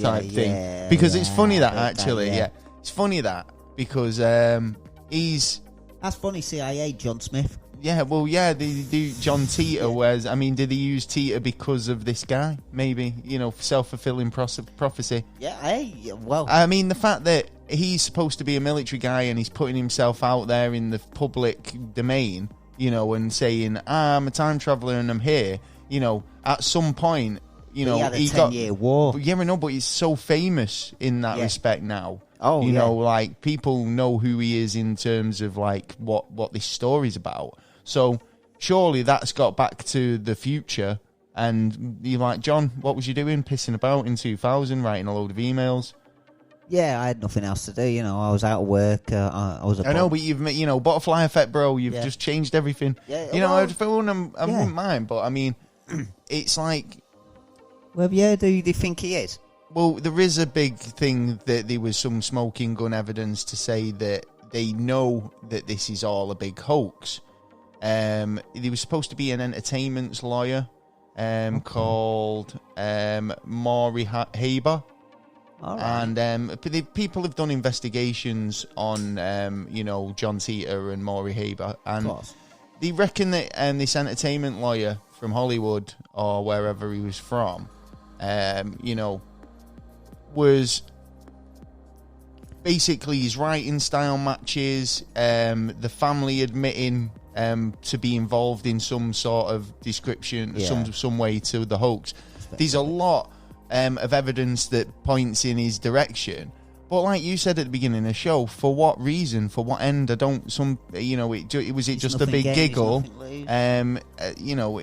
type thing. Because it's funny that actually, it's funny that because he's... That's funny, CIA, John Smith. Yeah, well, yeah, they do John Titor, whereas, I mean, did he use Titor because of this guy? Maybe, self-fulfilling prophecy. Yeah, well... I mean, the fact that he's supposed to be a military guy and he's putting himself out there in the public domain, and saying, I'm a time traveller and I'm here, you know, at some point, you know, he got a 10-year war. Yeah, I know, but he's so famous in that respect now. Oh, you know, like people know who he is in terms of like what this story's about. So surely that's got back to the future. And you're like, John, what was you doing? Pissing about in 2000, writing a load of emails. Yeah, I had nothing else to do. You know, I was out of work. I was. I know, but you've, you know, butterfly effect, bro. You've just changed everything. Yeah, you know, I wouldn't mind, but I mean, it's like. Well, yeah, do you think he is? Well, there is a big thing that there was some smoking gun evidence to say that they know that this is all a big hoax. He was supposed to be an entertainment lawyer called Maury Haber. Right. And people have done investigations on, you know, John Titor and Maury Haber. And they reckon that this entertainment lawyer from Hollywood or wherever he was from, you know, was basically his writing style matches, the family admitting to be involved in some sort of description, some way to the hoax. There's a lot of evidence that points in his direction. But like you said at the beginning of the show, for what reason, for what end? I don't. Some, you know, was it just a big giggle? You know,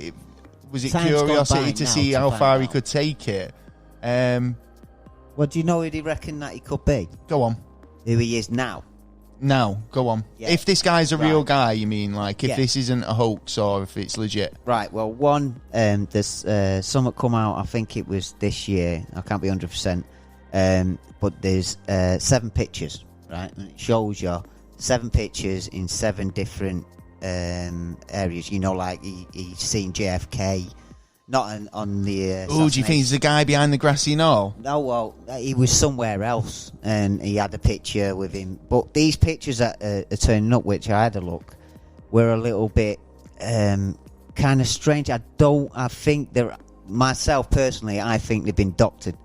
was it curiosity to see how far he could take it? Well, do you know who they reckon that he could be? Go on. Who he is now? No, go on. Yeah. If this guy's a real guy, you mean, like, if this isn't a hoax or if it's legit? Right, well, one, there's something come out, I think it was this year, I can't be 100%, but there's 7 pictures, right? And it shows you 7 pictures in 7 different areas. You know, like, he's seen JFK, not on the... Oh, do you think he's the guy behind the grassy knoll? No, well, he was somewhere else, and he had a picture with him. But these pictures that are turning up, which I had a look, were a little bit kind of strange. I think they're... Myself, personally, I think they've been doctored.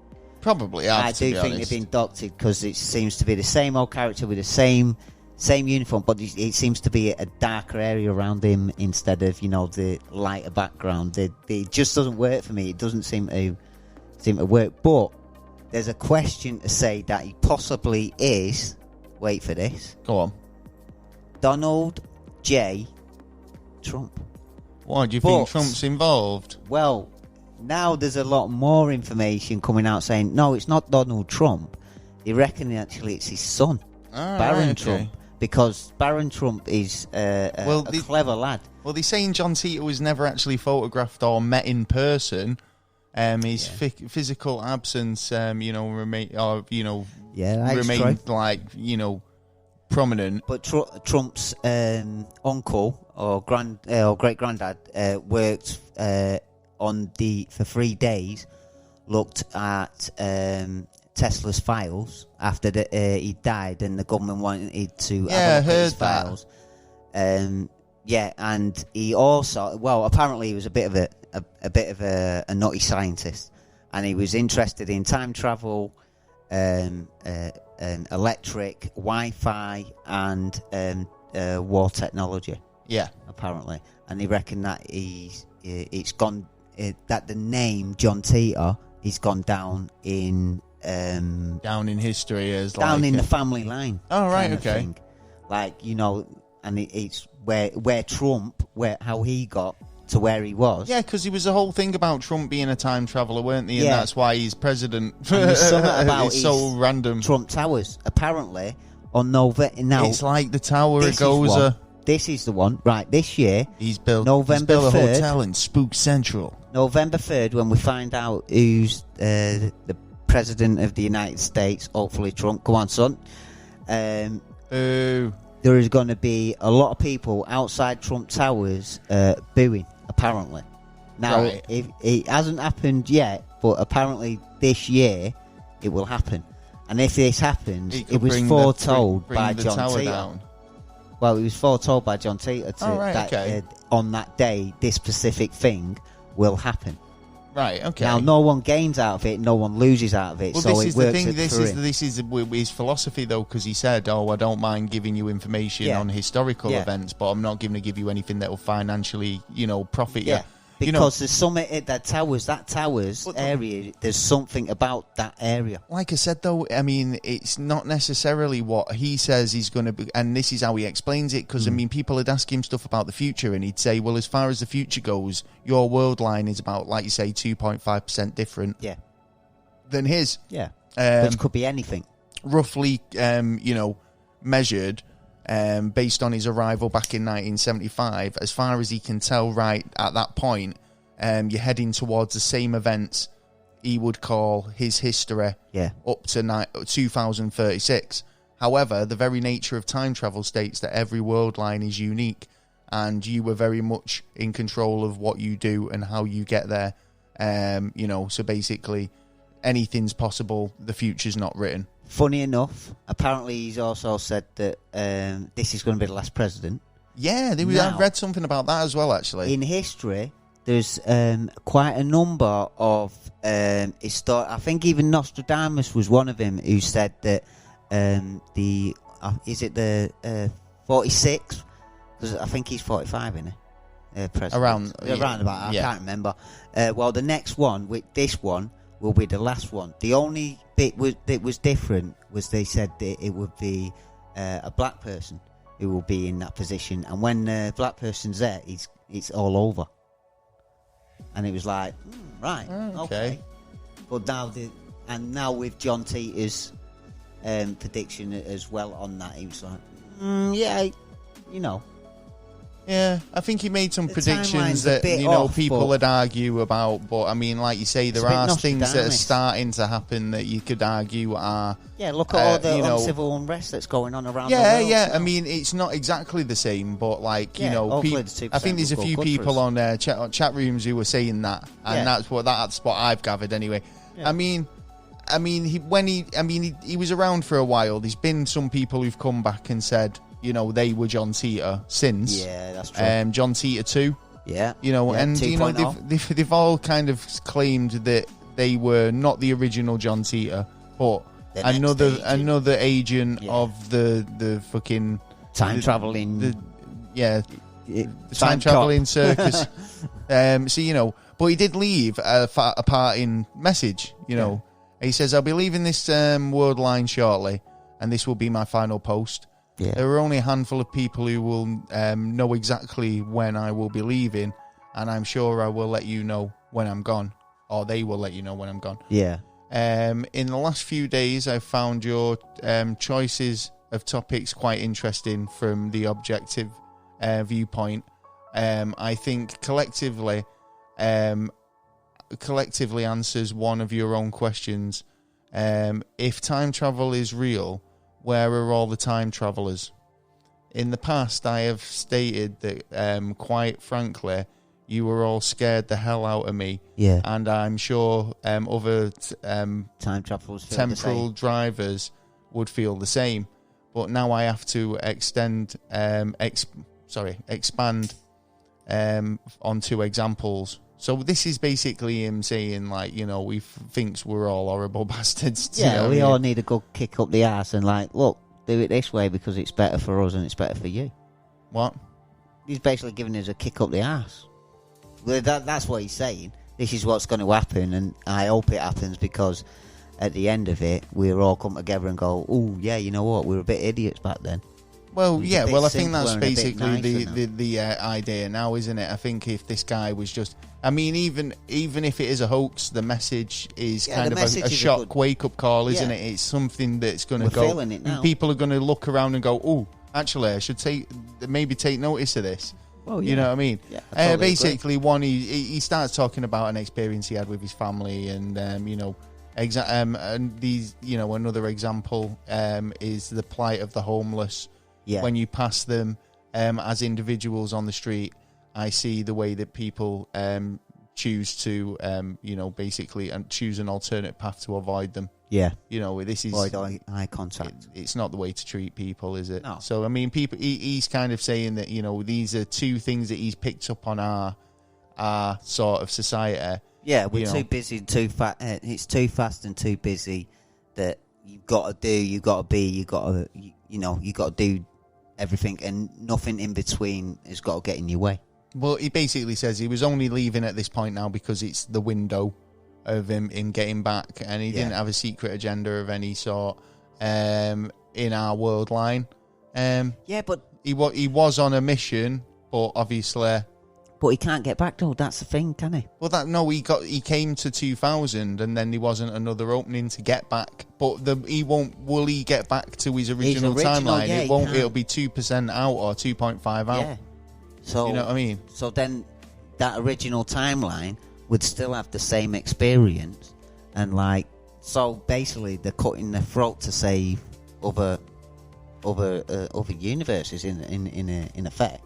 Probably, I do think they've been doctored, because it seems to be the same old character with the same uniform, but it seems to be a darker area around him instead of, you know, the lighter background. It just doesn't work for me. It doesn't seem to work. But there's a question to say that he possibly is. Wait for this. Go on. Donald J. Trump. Why do you think Trump's involved? Well, now there's a lot more information coming out saying no, it's not Donald Trump. They reckon actually it's his son, Barron Trump. Because Barron Trump is a clever lad. Well, they're saying John Titor was never actually photographed or met in person. His physical absence, you know, remained like, you know, prominent. But Trump's uncle or great granddad worked for 3 days, looked at Tesla's files after he died, and the government wanted to have his files. And he also, well, apparently he was a bit of a nutty scientist, and he was interested in time travel, electric, Wi-Fi, and war technology. Yeah, apparently, and they reckon that that the name John Titor has gone down in history as down in the family line. Oh, right, okay. Like, you know, and it's where Trump, how he got to where he was. Yeah, because there was a whole thing about Trump being a time traveller, weren't they? And that's why he's president. And something about it's so random. Trump Towers, apparently, on November. Now, it's like the Tower of Goza. This is the one, right? This year, he's built a hotel in Spook Central. November 3rd, when we find out who's the President of the United States, hopefully Trump. Go on, son. There is going to be a lot of people outside Trump Towers booing, apparently. Now, it hasn't happened yet, but apparently this year it will happen. And if this happens, it was foretold by John Titor. Well, it was foretold by John Titor that on that day, this specific thing will happen. Right, okay. Now, no one gains out of it, no one loses out of it, well, so this it is works the thing. This is him. his philosophy, though, because he said, I don't mind giving you information on historical events, but I'm not going to give you anything that will financially, you know, profit you. Because there's some that towers area. There's something about that area. Like I said, though, I mean, it's not necessarily what he says he's going to be, and this is how he explains it. Because I mean, people would ask him stuff about the future, and he'd say, "Well, as far as the future goes, your world line is about, like you say, 2.5% different, than his, which could be anything, roughly, measured." Based on his arrival back in 1975, as far as he can tell right at that point, you're heading towards the same events he would call his history up to 2036. However, the very nature of time travel states that every world line is unique, and you were very much in control of what you do and how you get there. So basically, anything's possible. The future's not written. Funny enough, apparently he's also said that this is going to be the last president. Yeah, I read something about that as well, actually. In history, there's quite a number of I think even Nostradamus was one of them who said that the 46th? Because I think he's 45, isn't he? President. Around about, I can't remember. Well, the next one, with this one, will be the last one. The only bit that was different was they said that it would be a black person who will be in that position, and when the black person's there, it's all over. And it was like, right, okay. But now with John Titor's prediction as well on that, he was like, Yeah, I think he made some predictions that people would argue about, but I mean, like you say, there are things that are starting to happen that you could argue are. Yeah, look at all the civil unrest that's going on around the world. Yeah. I mean, it's not exactly the same, but I think there's a few people on chat rooms who were saying that, and that's what I've gathered anyway. Yeah. He was around for a while. There's been some people who've come back and said, they were John Titor since. Yeah, that's true. John Titor 2. Yeah. And 2.0. They've all kind of claimed that they were not the original John Titor, but another agent of the fucking time traveling. The time traveling circus. But he did leave a parting message. He says, "I'll be leaving this world line shortly, and this will be my final post." Yeah. There are only a handful of people who will know exactly when I will be leaving, and I'm sure I will let you know when I'm gone, or they will let you know when I'm gone. Yeah. In the last few days, I've found your choices of topics quite interesting from the objective viewpoint. I think collectively answers one of your own questions. If time travel is real, where are all the time travelers? In the past, I have stated that, quite frankly, you were all scared the hell out of me. Yeah. And I'm sure other time travelers temporal drivers would feel the same. But now I have to expand on two examples. So this is basically him saying, he thinks we're all horrible bastards. Yeah, we all need a good kick up the arse and look, do it this way because it's better for us and it's better for you. What? He's basically giving us a kick up the arse. Well, that's what he's saying. This is what's going to happen, and I hope it happens because at the end of it, we'll all come together and go, oh, yeah, you know what, we were a bit idiots back then. Well, yeah, I think that's basically the idea now, isn't it? I think if this guy was just... even if it is a hoax, the message is kind of a shock wake-up call, isn't it? It's something that's going to go... feeling it now. People are going to look around and go, oh, actually, I should maybe take notice of this. Well, yeah. You know what I mean? Yeah, I totally basically, agree. He starts talking about an experience he had with his family, and another example is the plight of the homeless. Yeah. When you pass them as individuals on the street, I see the way that people choose to, basically choose an alternate path to avoid them. Yeah. This is... avoid eye contact. It's not the way to treat people, is it? No. So, people... He's kind of saying that, these are two things that he's picked up on our sort of society. Yeah, we're too busy, too fast. It's too fast and too busy that you've got to do, you've got to be, you've got to do everything, and nothing in between has got to get in your way. Well, he basically says he was only leaving at this point now because it's the window of him getting back, and he didn't have a secret agenda of any sort in our world line. But he was on a mission, but obviously... But he can't get back, though. That's the thing, can he? Well, he came to 2000, and then there wasn't another opening to get back. But will he get back to his original timeline? Yeah, it won't. It'll be 2% out or 2.5 out. Yeah. So you know what I mean? So then that original timeline would still have the same experience, and so basically they're cutting their throat to save other universes in effect.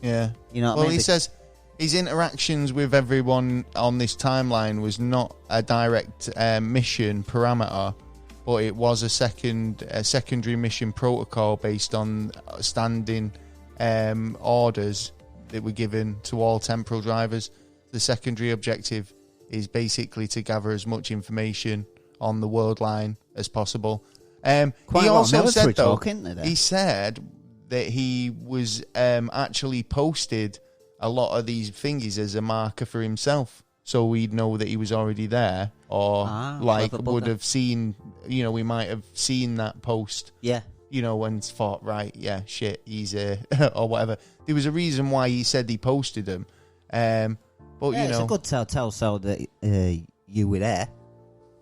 Yeah. You know what I mean? He says his interactions with everyone on this timeline was not a direct mission parameter, but it was a secondary mission protocol based on standing orders that were given to all temporal drivers. The secondary objective is basically to gather as much information on the world line as possible. He also said, though, he said that he was actually posted a lot of these thingies as a marker for himself, so we'd know that he was already there, or would have seen, we might have seen that post, and thought, right, yeah, shit, he's or whatever. There was a reason why he said he posted them, but it's a good tell so that you were there,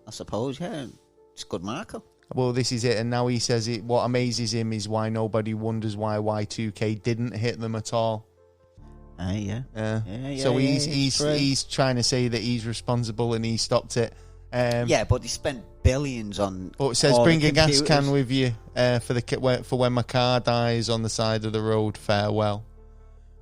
I suppose. Yeah, it's a good marker. Well, this is it, and now he says it. What amazes him is why nobody wonders why Y2K didn't hit them at all. So he's trying to say that he's responsible and he stopped it. But he spent billions on. But it says bring a gas can with you for when my car dies on the side of the road. Farewell.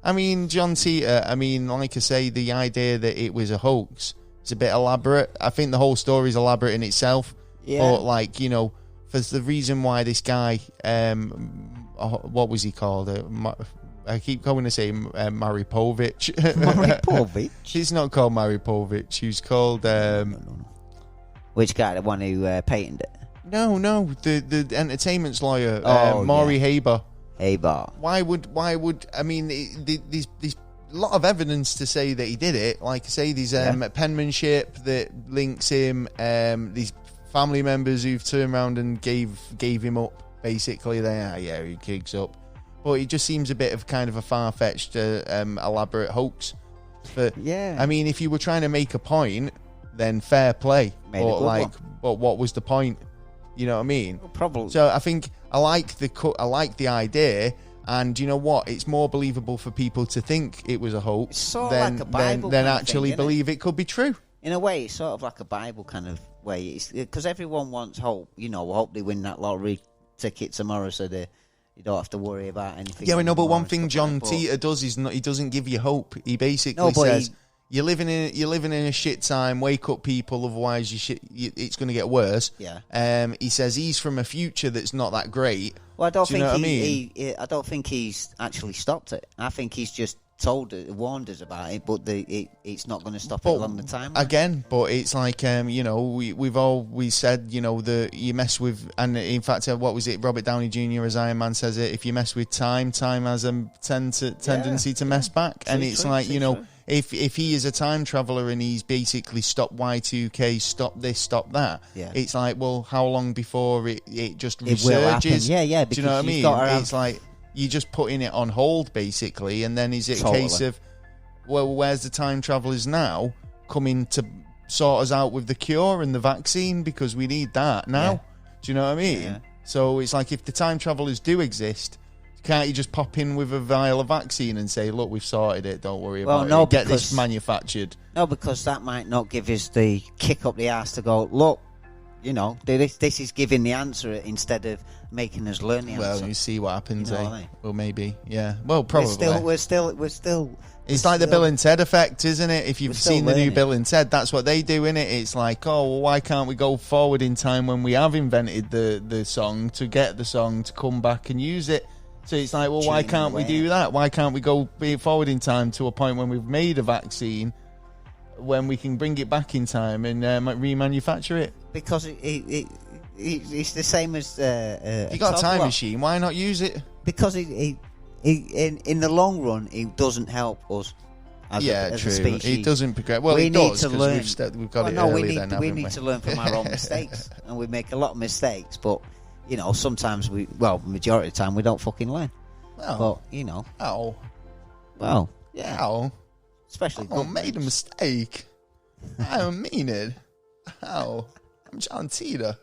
I mean, John Titor. Like I say, the idea that it was a hoax is a bit elaborate. I think the whole story is elaborate in itself. Yeah. But for the reason why this guy, what was he called? I keep going to say Maripovich. Maripovich? He's not called Maripovich. He's called... Which guy? The one who patented it? No. The entertainment's lawyer, Maury Haber. Why would... there's a lot of evidence to say that he did it. Like I say, there's penmanship that links him. These family members who've turned around and gave him up, basically. He gigs up. But it just seems a bit of kind of a far-fetched, elaborate hoax. But, if you were trying to make a point, then fair play. But what was the point? You know what I mean? Probably. So I think I like the idea, and you know what? It's more believable for people to think it was a hoax than actually believe it could be true. In a way, it's sort of like a Bible kind of way, because everyone wants hope. Hope they win that lottery ticket tomorrow, so you don't have to worry about anything. Yeah, but one thing John Titor does is he doesn't give you hope. He basically says you're living in a shit time. Wake up, people, otherwise it's going to get worse. Yeah. He says he's from a future that's not that great. Well, I don't think he's actually stopped it. I think he's just warned us about it, but it's not going to stop it along the time. Again, but it's like, we've always said, that you mess with, and in fact, what was it, Robert Downey Jr. as Iron Man says it, if you mess with time has a tendency to mess back. And it's like, if he is a time traveller and he's basically stopped Y2K, stop this, stop that, it's like, well, how long before it just resurges? Yeah, do you know what I mean? It's like, you're just putting it on hold, basically, and then is it a case of, well, where's the time travellers now coming to sort us out with the cure and the vaccine, because we need that now? Yeah. Do you know what I mean? Yeah. So it's like, if the time travellers do exist, can't you just pop in with a vial of vaccine and say, look, we've sorted it, don't worry about it, get this manufactured? No, because that might not give us the kick up the arse to go, look, this is giving the answer instead of making us learn the answer. Well, you see what happens, Well, maybe, yeah. Well, probably. We're still. It's like the Bill and Ted effect, isn't it? If you've seen the new Bill and Ted, that's what they do, innit? It's like, why can't we go forward in time when we have invented the song, to get the song to come back and use it? So it's like, well, why can't we do that? Why can't we go forward in time to a point when we've made a vaccine, when we can bring it back in time and remanufacture it? Because it's the same as you got a time machine, why not use it? Because in the long run, it doesn't help us. As a species. It doesn't progress. Well, it does, because we've got it early then, haven't we? We need to learn from our own mistakes, and we make a lot of mistakes, but, sometimes majority of the time, we don't fucking learn. Well, but, Oh. Well, yeah. Oh. Especially made a mistake. I don't mean it. I'm John Titor.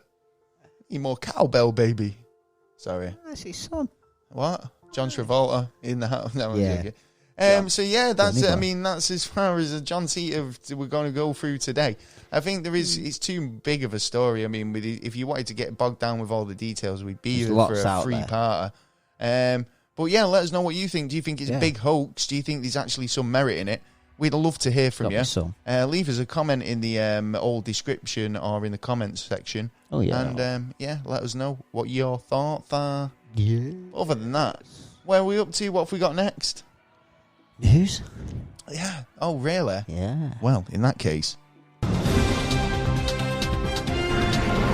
Need more cowbell, baby. Sorry. That's his son. What? John Travolta in the house. No, yeah. So that's it. I mean, that's as far as a John Titor we're going to go through today. I think it's too big of a story. I mean, if you wanted to get bogged down with all the details, we'd be here for a 3-parter. But yeah, let us know what you think. Do you think it's a big hoax? Do you think there's actually some merit in it? We'd love to hear from you. Leave us a comment in the old description or in the comments section. Oh, yeah. And let us know what your thoughts are. Yeah. Other than that, where are we up to? What have we got next? News? Yeah. Oh, really? Yeah. Well, in that case,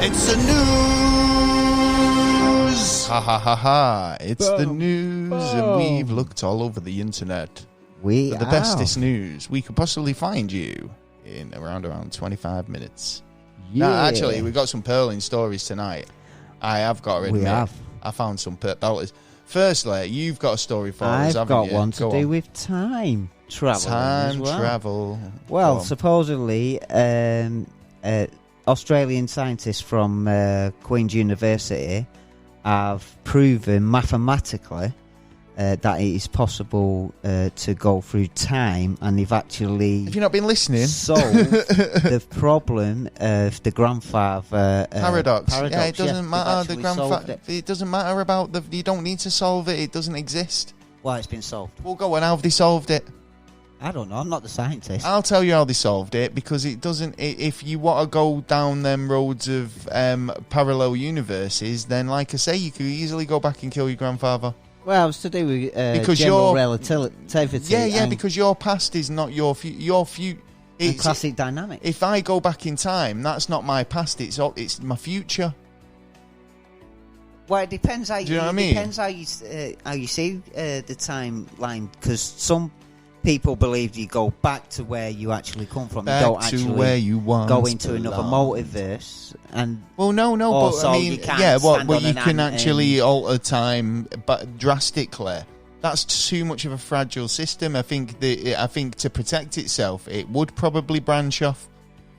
it's the news! Ha ha ha ha. It's the news, and we've looked all over the internet for the bestest news we could possibly find you in around 25 minutes. Yeah. Now, actually, we've got some purling stories tonight. I have got to admit. I found some belters. Firstly, you've got a story for us, haven't you? I've got one to do with time travel. Travel. Well, supposedly, Australian scientists from Queen's University have proven mathematically that it is possible to go through time, and they've actually... Have you not been listening? ...solved the problem of the grandfather... paradox. Yeah, it doesn't matter. The grandfather... It doesn't matter about the... You don't need to solve it. It doesn't exist. Well, it's been solved. Well, go on. How have they solved it? I don't know. I'm not the scientist. I'll tell you how they solved it, because it doesn't... If you want to go down them roads of parallel universes, then, like I say, you could easily go back and kill your grandfather. Well, it's to do with general relativity. Yeah, because your past is not your future. It's classic dynamics. If I go back in time, that's not my past. It's my future. Well, it depends how you know what I mean? Depends how you see the timeline. Because some people believe you go back to where you actually come from. Back you don't actually to where you want go into another multiverse. And well, no, but I mean, you can actually alter time, but drastically. That's too much of a fragile system. I think to protect itself, it would probably branch off,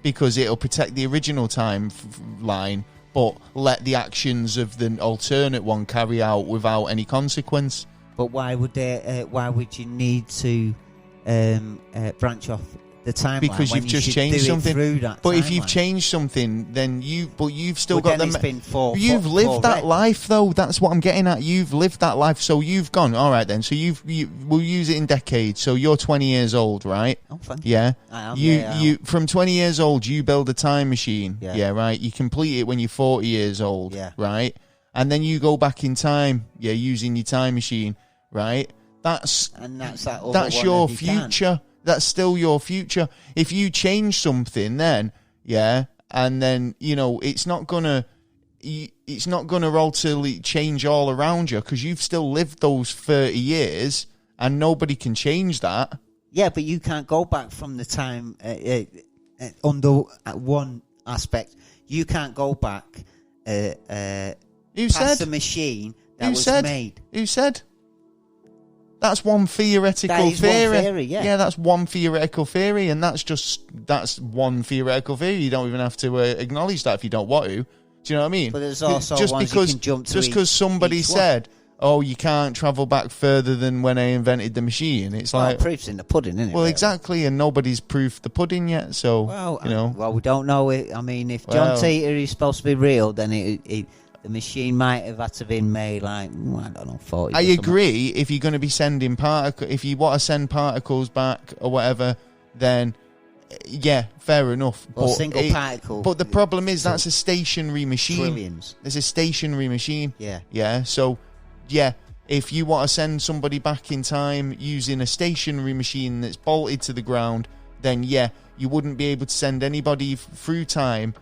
because it'll protect the original time line, but let the actions of the alternate one carry out without any consequence. But why would you need to branch off the timeline? Because you've just changed something. But if you've changed something, then you've still got them. You've lived that life, though. That's what I'm getting at. You've lived that life, so you've gone. All right, then. So we'll use it in decades. So you're 20 years old, right? Oh, fun. Yeah. I am. You from 20 years old, you build a time machine. Yeah. Right. You complete it when you're 40 years old. Yeah. Right. And then you go back in time. Yeah, using your time machine. Right. That's your future. That's still your future. If you change something, then and then it's not gonna ultimately change all around you, because you've still lived those 30 years, and nobody can change that. Yeah, but you can't go back from the time under one aspect. You can't go back past the machine that was made. Who said? That's one theoretical theory. One theory, yeah, that's one theoretical theory, and that's one theoretical theory. You don't even have to acknowledge that if you don't want to. Do you know what I mean? But there's also just ones because you can jump to just because somebody said, "Oh, you can't travel back further than when I invented the machine." It's like proof's in the pudding, isn't it? Well, really? Exactly, and nobody's proofed the pudding yet. So well, we don't know it. I mean, if John Titor is supposed to be real, then the machine might have had to have been made like, I don't know, 40. I agree. If you're going to be sending if you want to send particles back or whatever, then fair enough. Or single particle. But the problem is that's a stationary machine. Trillions. It's a stationary machine. Yeah. Yeah. So, if you want to send somebody back in time using a stationary machine that's bolted to the ground, then you wouldn't be able to send anybody through time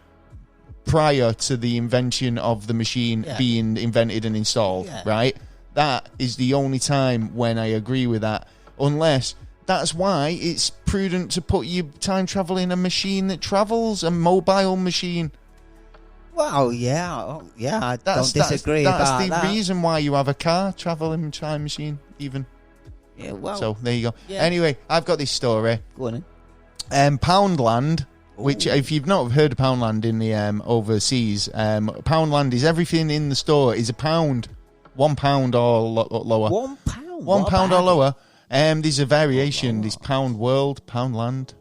prior to the invention of the machine being invented and installed, right? That is the only time when I agree with that. Unless, that's why it's prudent to put your time travel in a machine that travels, a mobile machine. Well, yeah, I don't disagree about that. That's the reason why you have a car traveling time machine, even. Yeah, well. So, there you go. Yeah. Anyway, I've got this story. Go on then. Poundland, which, if you've not heard of Poundland in the overseas, Poundland is everything in the store is £1. £1 or lower. £1? £1 or lower. There's a variation. There's Pound World, Poundland,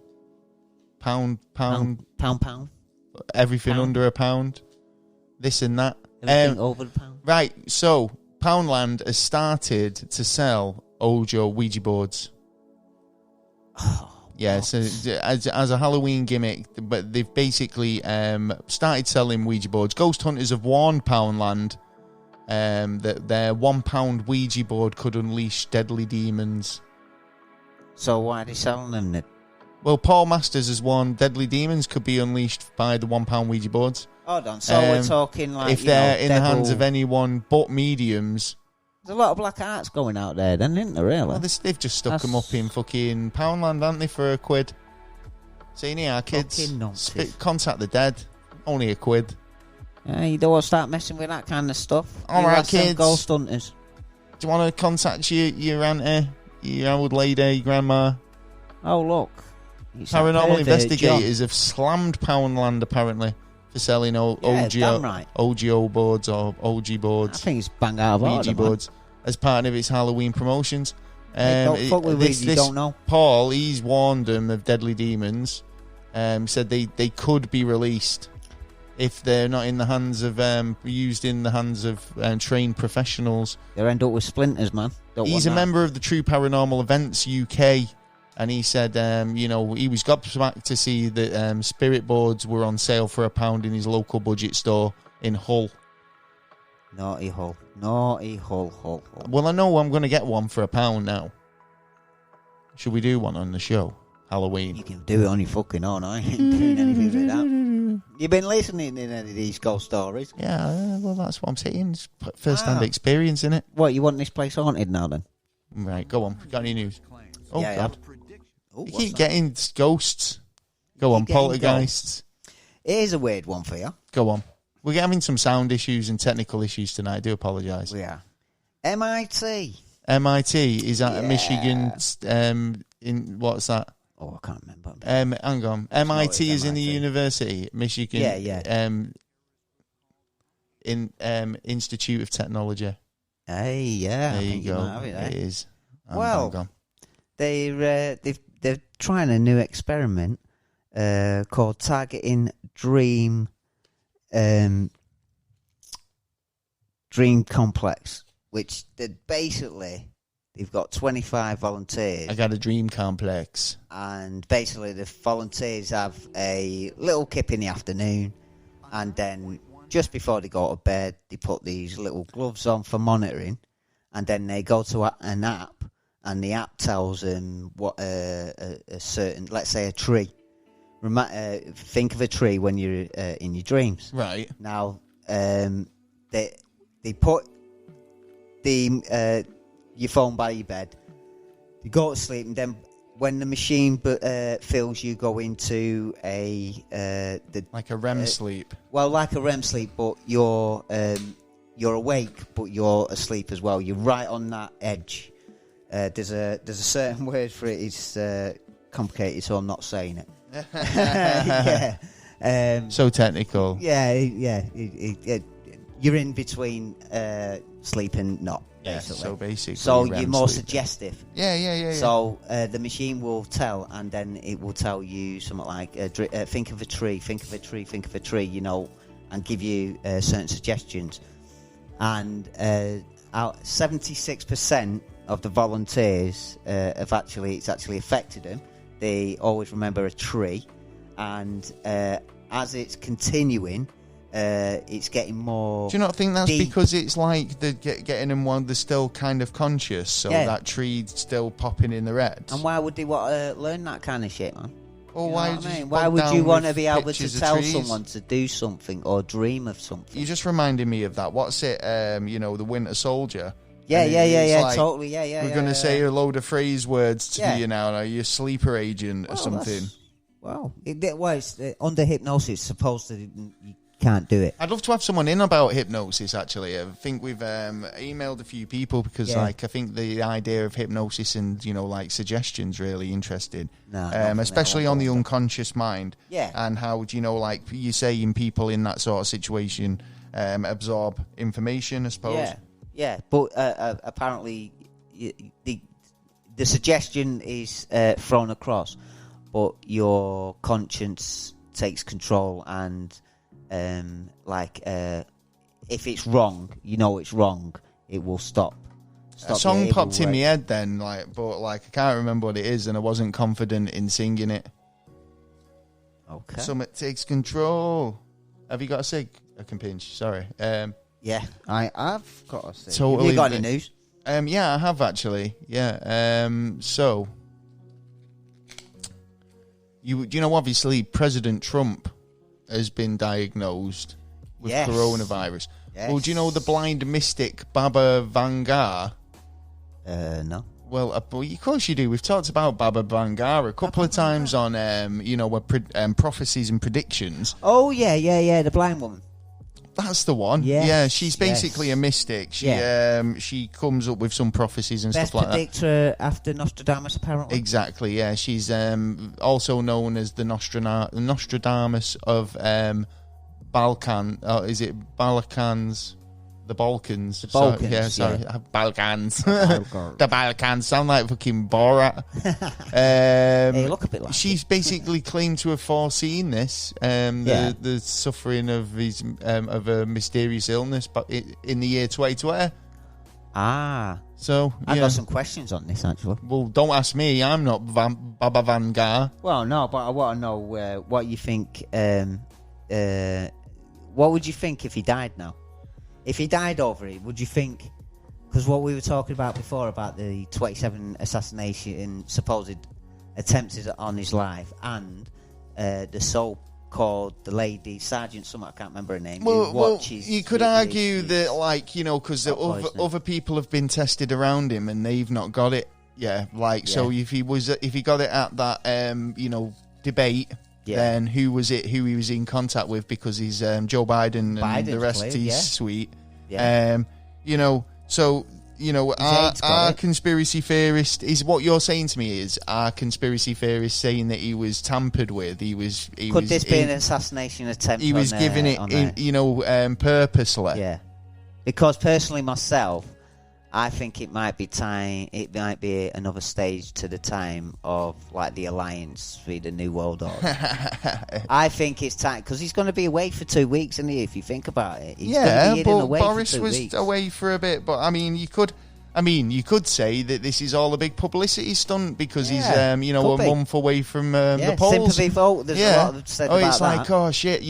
pound. Everything pound. under £1. This and that. Everything over the pound. Right, so Poundland has started to sell Ojo Ouija boards. Yeah, so as a Halloween gimmick, but they've basically started selling Ouija boards. Ghost hunters have warned Poundland that their £1 Ouija board could unleash deadly demons. So why are they selling them then? Well, Paul Masters has warned deadly demons could be unleashed by the £1 Ouija boards. Hold on, so we're talking like, if they're in the hands of anyone but mediums. There's a lot of black arts going out there then, isn't there, really? Well, they've just stuck them up in fucking Poundland, haven't they, for £1? Saying, here, kids, contact the dead, only £1. Yeah, you don't want to start messing with that kind of stuff. All right, kids. Ghost hunters. Do you want to contact your auntie, your old lady, your grandma? Oh, look. Paranormal investigators have slammed Poundland, apparently, for selling OGO boards or OG boards. I think it's bang out of order, boards as part of its Halloween promotions. Don't fuck with this, you don't know. Paul, he's warned them of deadly demons. Said they could be released if they're not in the hands of used in the hands of trained professionals. They'll end up with splinters, man. He's a member of the True Paranormal Events UK. And he said, he was gobsmacked to see that spirit boards were on sale for £1 in his local budget store in Hull. Naughty Hull. Well, I know I'm going to get one for £1 now. Should we do one on the show? Halloween. You can do it on your fucking own. I ain't doing anything with that. You been listening in any of these ghost stories? Yeah, well, that's what I'm saying. It's first-hand experience, innit? What, you want this place haunted now, then? Right, go on. Got any news? Oh, yeah, God. You keep getting ghosts. Go on, poltergeists. It is a weird one for you. Go on. We're having some sound issues and technical issues tonight. I do apologise. We are. MIT. MIT is at Michigan. In what's that? Oh, I can't remember. Hang on. MIT is in the university, Michigan. Yeah. In Institute of Technology. Hey, yeah. There you go. It is. Well, they're trying a new experiment called targeting dream complex, which basically they've got 25 volunteers. I got a dream complex, and basically the volunteers have a little kip in the afternoon, and then just before they go to bed, they put these little gloves on for monitoring, and then they go to an app. And the app tells them what a certain, let's say, a tree. Think of a tree when you're in your dreams. Right. Now, they put your phone by your bed. You go to sleep, and then when the machine fills, you go into like a REM sleep. Well, like a REM sleep, but you're awake, but you're asleep as well. You're right on that edge. There's a certain word for it. It's complicated, so I'm not saying it. Yeah. So technical. Yeah. You're in between sleep and not. Basically. So basically. So you're more suggestive. Yeah. So the machine will tell, and then it will tell you something like, think of a tree, think of a tree, think of a tree, and give you certain suggestions. And 76% of the volunteers it's actually affected them. They always remember a tree, and as it's continuing, it's getting more. Do you not think that's deep. Because it's like getting them while they're still kind of conscious, so that tree's still popping in their heads? And why would they want to learn that kind of shit, man? Well, why would you want to be able to tell someone to do something or dream of something? You're just reminding me of that. What's it? The Winter Soldier. Like, totally, yeah. We're going to say a load of phrase words to you now. Are you a sleeper agent or something? Well, it's under hypnosis, supposedly you can't do it. I'd love to have someone in about hypnosis, actually. I think we've emailed a few people because, I think the idea of hypnosis and, like, suggestions really interesting. Especially on the unconscious mind. Yeah. And how, like, you're saying people in that sort of situation absorb information, I suppose. Yeah. But apparently the suggestion is thrown across, but your conscience takes control and... if it's wrong, it's wrong, it will stop. A song popped in my head then, but I can't remember what it is, and I wasn't confident in singing it. Okay. Something takes control. Have you got a cig? I can pinch. Sorry. Yeah, I've got a cig. Totally. Have you got any news? Yeah, I have actually. Yeah. So, obviously, President Trump has been diagnosed with coronavirus. Yes. Well, do you know the blind mystic Baba Vanga? No. Well, of course you do. We've talked about Baba Vanga a couple of times on, prophecies and predictions. Oh, yeah, the blind woman. That's the one. Yes. Yeah, she's basically a mystic. She comes up with some prophecies and stuff like that. Best predictor after Nostradamus, apparently. Exactly, yeah. She's also known as the Nostradamus of Balkan. Is it Balkans? The Balkans. The Balkans. Balkans. The Balkans. Sound like fucking Borat. Hey, look a bit like she's basically claimed to have foreseen this, the suffering of his of a mysterious illness, but in the year 2020. So I got some questions on this actually. Well, don't ask me. I'm not Baba Vanga. Well, no, but I want to know what you think. What would you think if he died now? If he died over it, would you think... Because what we were talking about before, about the 27 assassination supposed attempts on his life, and the so-called, the lady, Sergeant something, I can't remember her name. Well, you could argue that, because other people have been tested around him and they've not got it. Yeah, so if he got it at that, debate... Yeah. Then who he was in contact with, because he's Joe Biden and the rest of his suite. Yeah. Our conspiracy theorist is what you're saying to me is our conspiracy theorist saying that he was tampered with. Could this be an assassination attempt? He was giving it, purposely. Yeah. Because personally, myself, I think it might be time. It might be another stage to the time of the alliance for the New World Order. I think it's time because he's going to be away for 2 weeks, isn't he? If you think about it, but Boris was away for a bit. But you could say that this is all a big publicity stunt because he's a month away from the polls. Sympathy vote. There's a lot said about it's that. Oh shit!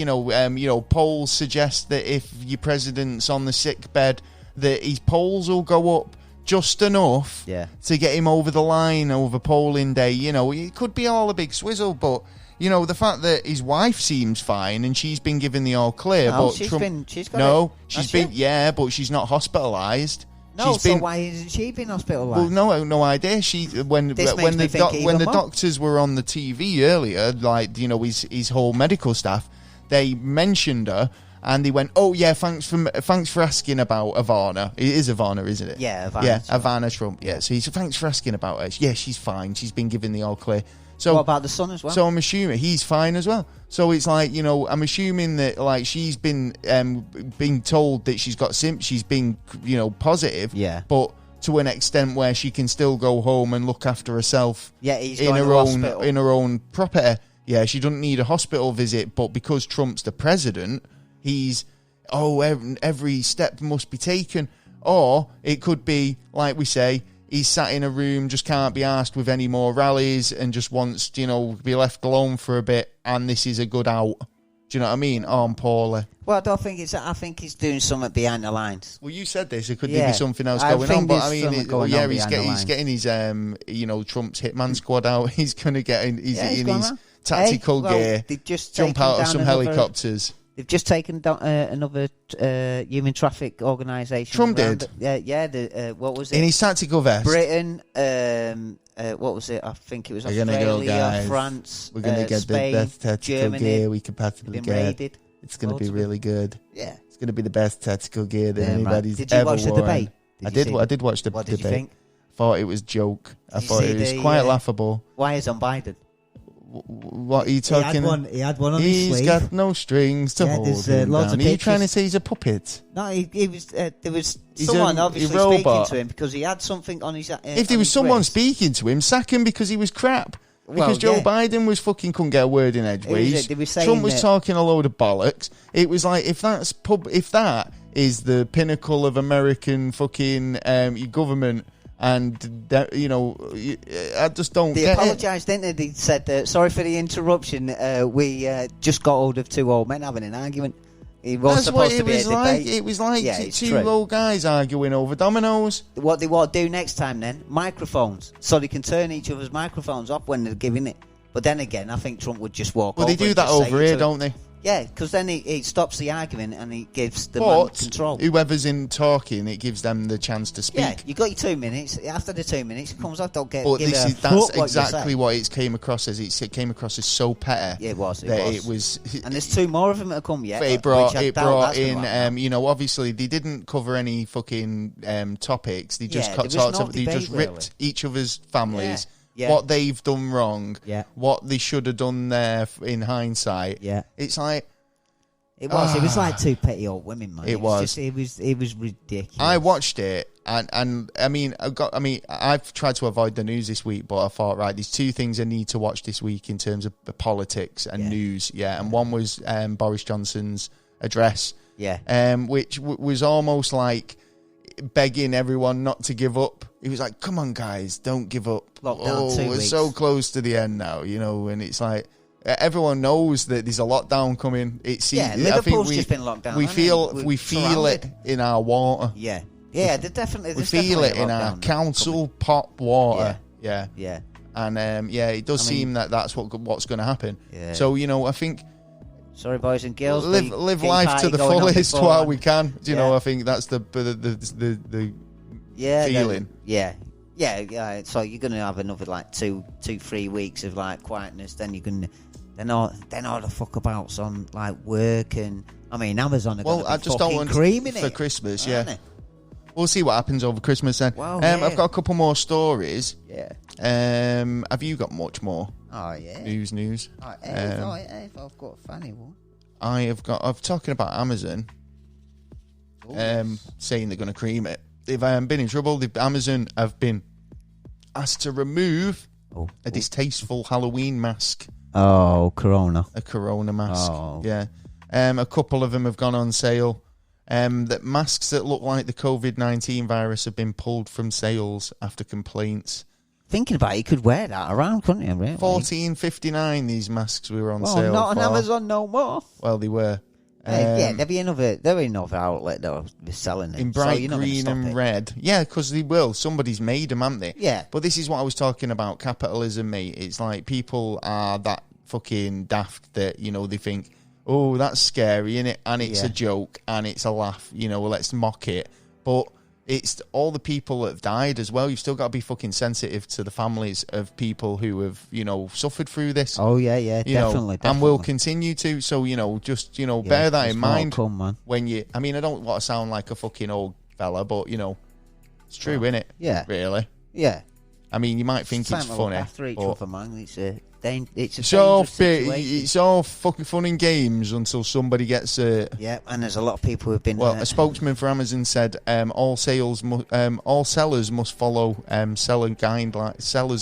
Polls suggest that if your president's on the sick bed, that his polls will go up just enough to get him over the line over polling day. It could be all a big swizzle, but the fact that his wife seems fine and she's been given the all clear, but she's been but she's not hospitalised. No, why isn't she been hospitalised? Well, no idea. When the doctors were on the TV earlier, his whole medical staff, they mentioned her. And they went, oh, yeah, thanks for asking about Ivana. It is Ivana, isn't it? Yeah, Ivana. Yeah, Ivana Trump. Yeah, so he said, thanks for asking about her. Yeah, she's fine. She's been given the all clear. So, what about the son as well? So I'm assuming he's fine as well. So it's I'm assuming that, she's been being told that she's got she's been, positive. Yeah. But to an extent where she can still go home and look after herself. Yeah, he's in her own property. Yeah, she doesn't need a hospital visit. But because Trump's the president... every step must be taken. Or it could be, like we say, he's sat in a room, just can't be asked with any more rallies and just wants, to be left alone for a bit, and this is a good out. Do you know what I mean? Oh, I'm poorly. Well, I don't think I think he's doing something behind the lines. Well, you said this. It could be something else going on. But he's getting his, Trump's hitman squad out. He's going to get in his tactical gear, jump out of some helicopters. They've just taken down another human traffic organisation. Trump did? What was it? In his tactical vest. Britain, what was it? I think it was Australia, France, we're going to get Spain, the best tactical Germany, gear we could possibly get. raided. It's going to be really good. Yeah. It's going to be the best tactical gear that anybody's ever worn. Did you watch the debate? I did watch the debate. What did you think? Thought it was a joke. I thought it was quite laughable. Why is on Biden? What are you talking? He had one on his sleeve. He's got no strings to hold him down. Are you trying to say he's a puppet? No, he was. There was someone obviously speaking to him because he had something on his. If there was someone speaking to him, sack him because he was crap. Because Joe Biden couldn't get a word in edgeways. Trump was talking a load of bollocks. It was like if that is the pinnacle of American fucking government. And, I just don't get it. They apologised, didn't they? They said, sorry for the interruption. We just got hold of two old men having an argument. It was supposed to be a debate. It was like two old guys arguing over dominoes. What they want to do next time then, microphones. So they can turn each other's microphones off when they're giving it. But then again, I think Trump would just walk over. Well, they do that over here, don't they? Yeah, because then it stops the argument and it gives the man control. Whoever's in talking, it gives them the chance to speak. Yeah, you got your 2 minutes. After the 2 minutes, it comes off. Don't get. But that's exactly what it came across as. It came across as so petty. Yeah, it was. And there's two more of them that have come yet. It brought in. Obviously they didn't cover any fucking topics. They just ripped each other's families. Yeah. Yeah. What they've done wrong, what they should have done there in hindsight. Yeah, it's like it was like two petty old women, man. It was ridiculous. I watched it, and I've tried to avoid the news this week, but I thought, right, there's two things I need to watch this week in terms of politics and news. Yeah, and one was Boris Johnson's address. Yeah, which was almost like begging everyone not to give up. He was like, come on guys, don't give up. Lockdown 2 we're weeks. So close to the end now, and it's like everyone knows that there's a lockdown coming. Liverpool's just been locked down. We feel it in our water. Yeah, they're definitely. We feel it in our council pot water. Yeah. And it does seem that that's what's going to happen. Yeah. So I think. Sorry, boys and girls. Live life to the fullest while we can. I think that's the feeling. So you're going to have another 2-3 weeks of quietness. Then you're going to then all the fuckabouts on work and Amazon. I just don't want creaming for Christmas. Yeah, we'll see what happens over Christmas then. Well, I've got a couple more stories. Yeah. Have you got much more? Oh yeah. News. I've got a funny one. I'm talking about Amazon. Saying they're going to cream it. They've been in trouble. Amazon have been asked to remove a distasteful Halloween mask. Oh, Corona. A Corona mask. Oh. Yeah. A couple of them have gone on sale. That masks that look like the COVID-19 virus have been pulled from sales after complaints. Thinking about it, you could wear that around, couldn't you? Really? $14.59 these masks were on sale. Not on Amazon no more. Well, they were. There'll be another outlet that'll be selling it. In bright green and red. Yeah, because they will. Somebody's made them, haven't they? Yeah. But this is what I was talking about, capitalism, mate. It's like people are that fucking daft that, they think, oh, that's scary, innit? And it's a joke, and it's a laugh, let's mock it. But it's all the people that have died as well. You've still got to be fucking sensitive to the families of people who have, suffered through this. Oh, yeah, definitely. And will continue to. So, bear that in mind. Come, man. When you, I don't want to sound like a fucking old fella, but, it's true, innit? Yeah. Really? Yeah. You might think it's funny. After each other, man. It's all fucking fun and games until somebody gets hurt. Yeah, and there's a lot of people who've been. Well, a spokesman for Amazon said all sellers must follow sellers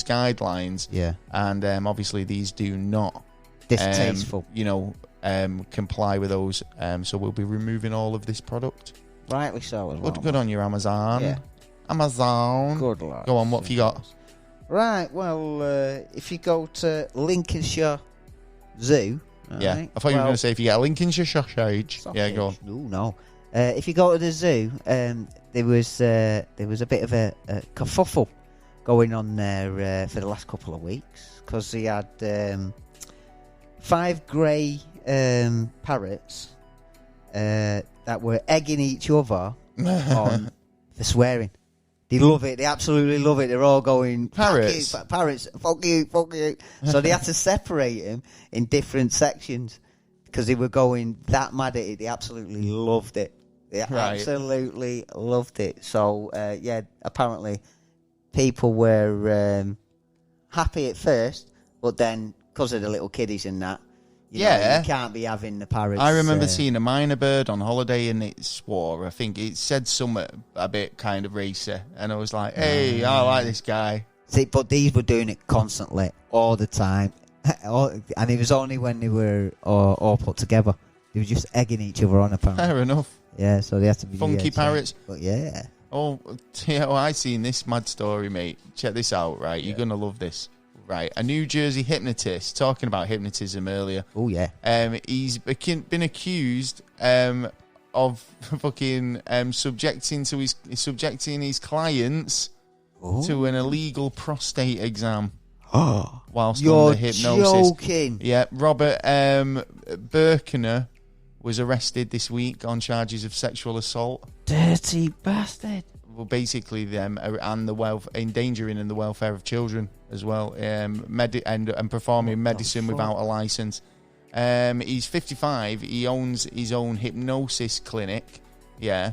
guidelines. Yeah, and obviously these do not. Distasteful. Comply with those. So we'll be removing all of this product. Rightly so as well. Good on you, Amazon. Yeah. Amazon. Good luck. Go on. What have you got? Right, well, if you go to Lincolnshire Zoo... I thought you were going to say if you get a Lincolnshire sausage. Yeah, go on. No. If you go to the zoo, there was a bit of a kerfuffle going on there for the last couple of weeks, because they had 5 grey parrots that were egging each other on for swearing. They love it. They absolutely love it. They're all going, parrots, fuck you. So they had to separate them in different sections because they were going that mad at it. They absolutely loved it. They absolutely loved it. So, apparently people were happy at first, but then because of the little kiddies and that, you can't be having the parrots. I remember seeing a minor bird on holiday and it swore. I think it said something a bit kind of racy. And I was like, hey, I like this guy. See, but these were doing it constantly, all the time. And it was only when they were all put together. They were just egging each other on, apparently. Fair enough. Yeah, so they had to be... Funky parrots. But yeah. Oh, I seen this mad story, mate. Check this out, right? You're going to love this. Right, a New Jersey hypnotist, talking about hypnotism earlier. Oh, yeah. He's been accused of fucking subjecting his clients to an illegal prostate exam. Whilst under hypnosis. Joking. Yeah, Robert Birkener was arrested this week on charges of sexual assault. Dirty bastard. Well, basically them and the endangering the welfare of children as well, and performing medicine without a license. He's 55. He owns his own hypnosis clinic. Yeah.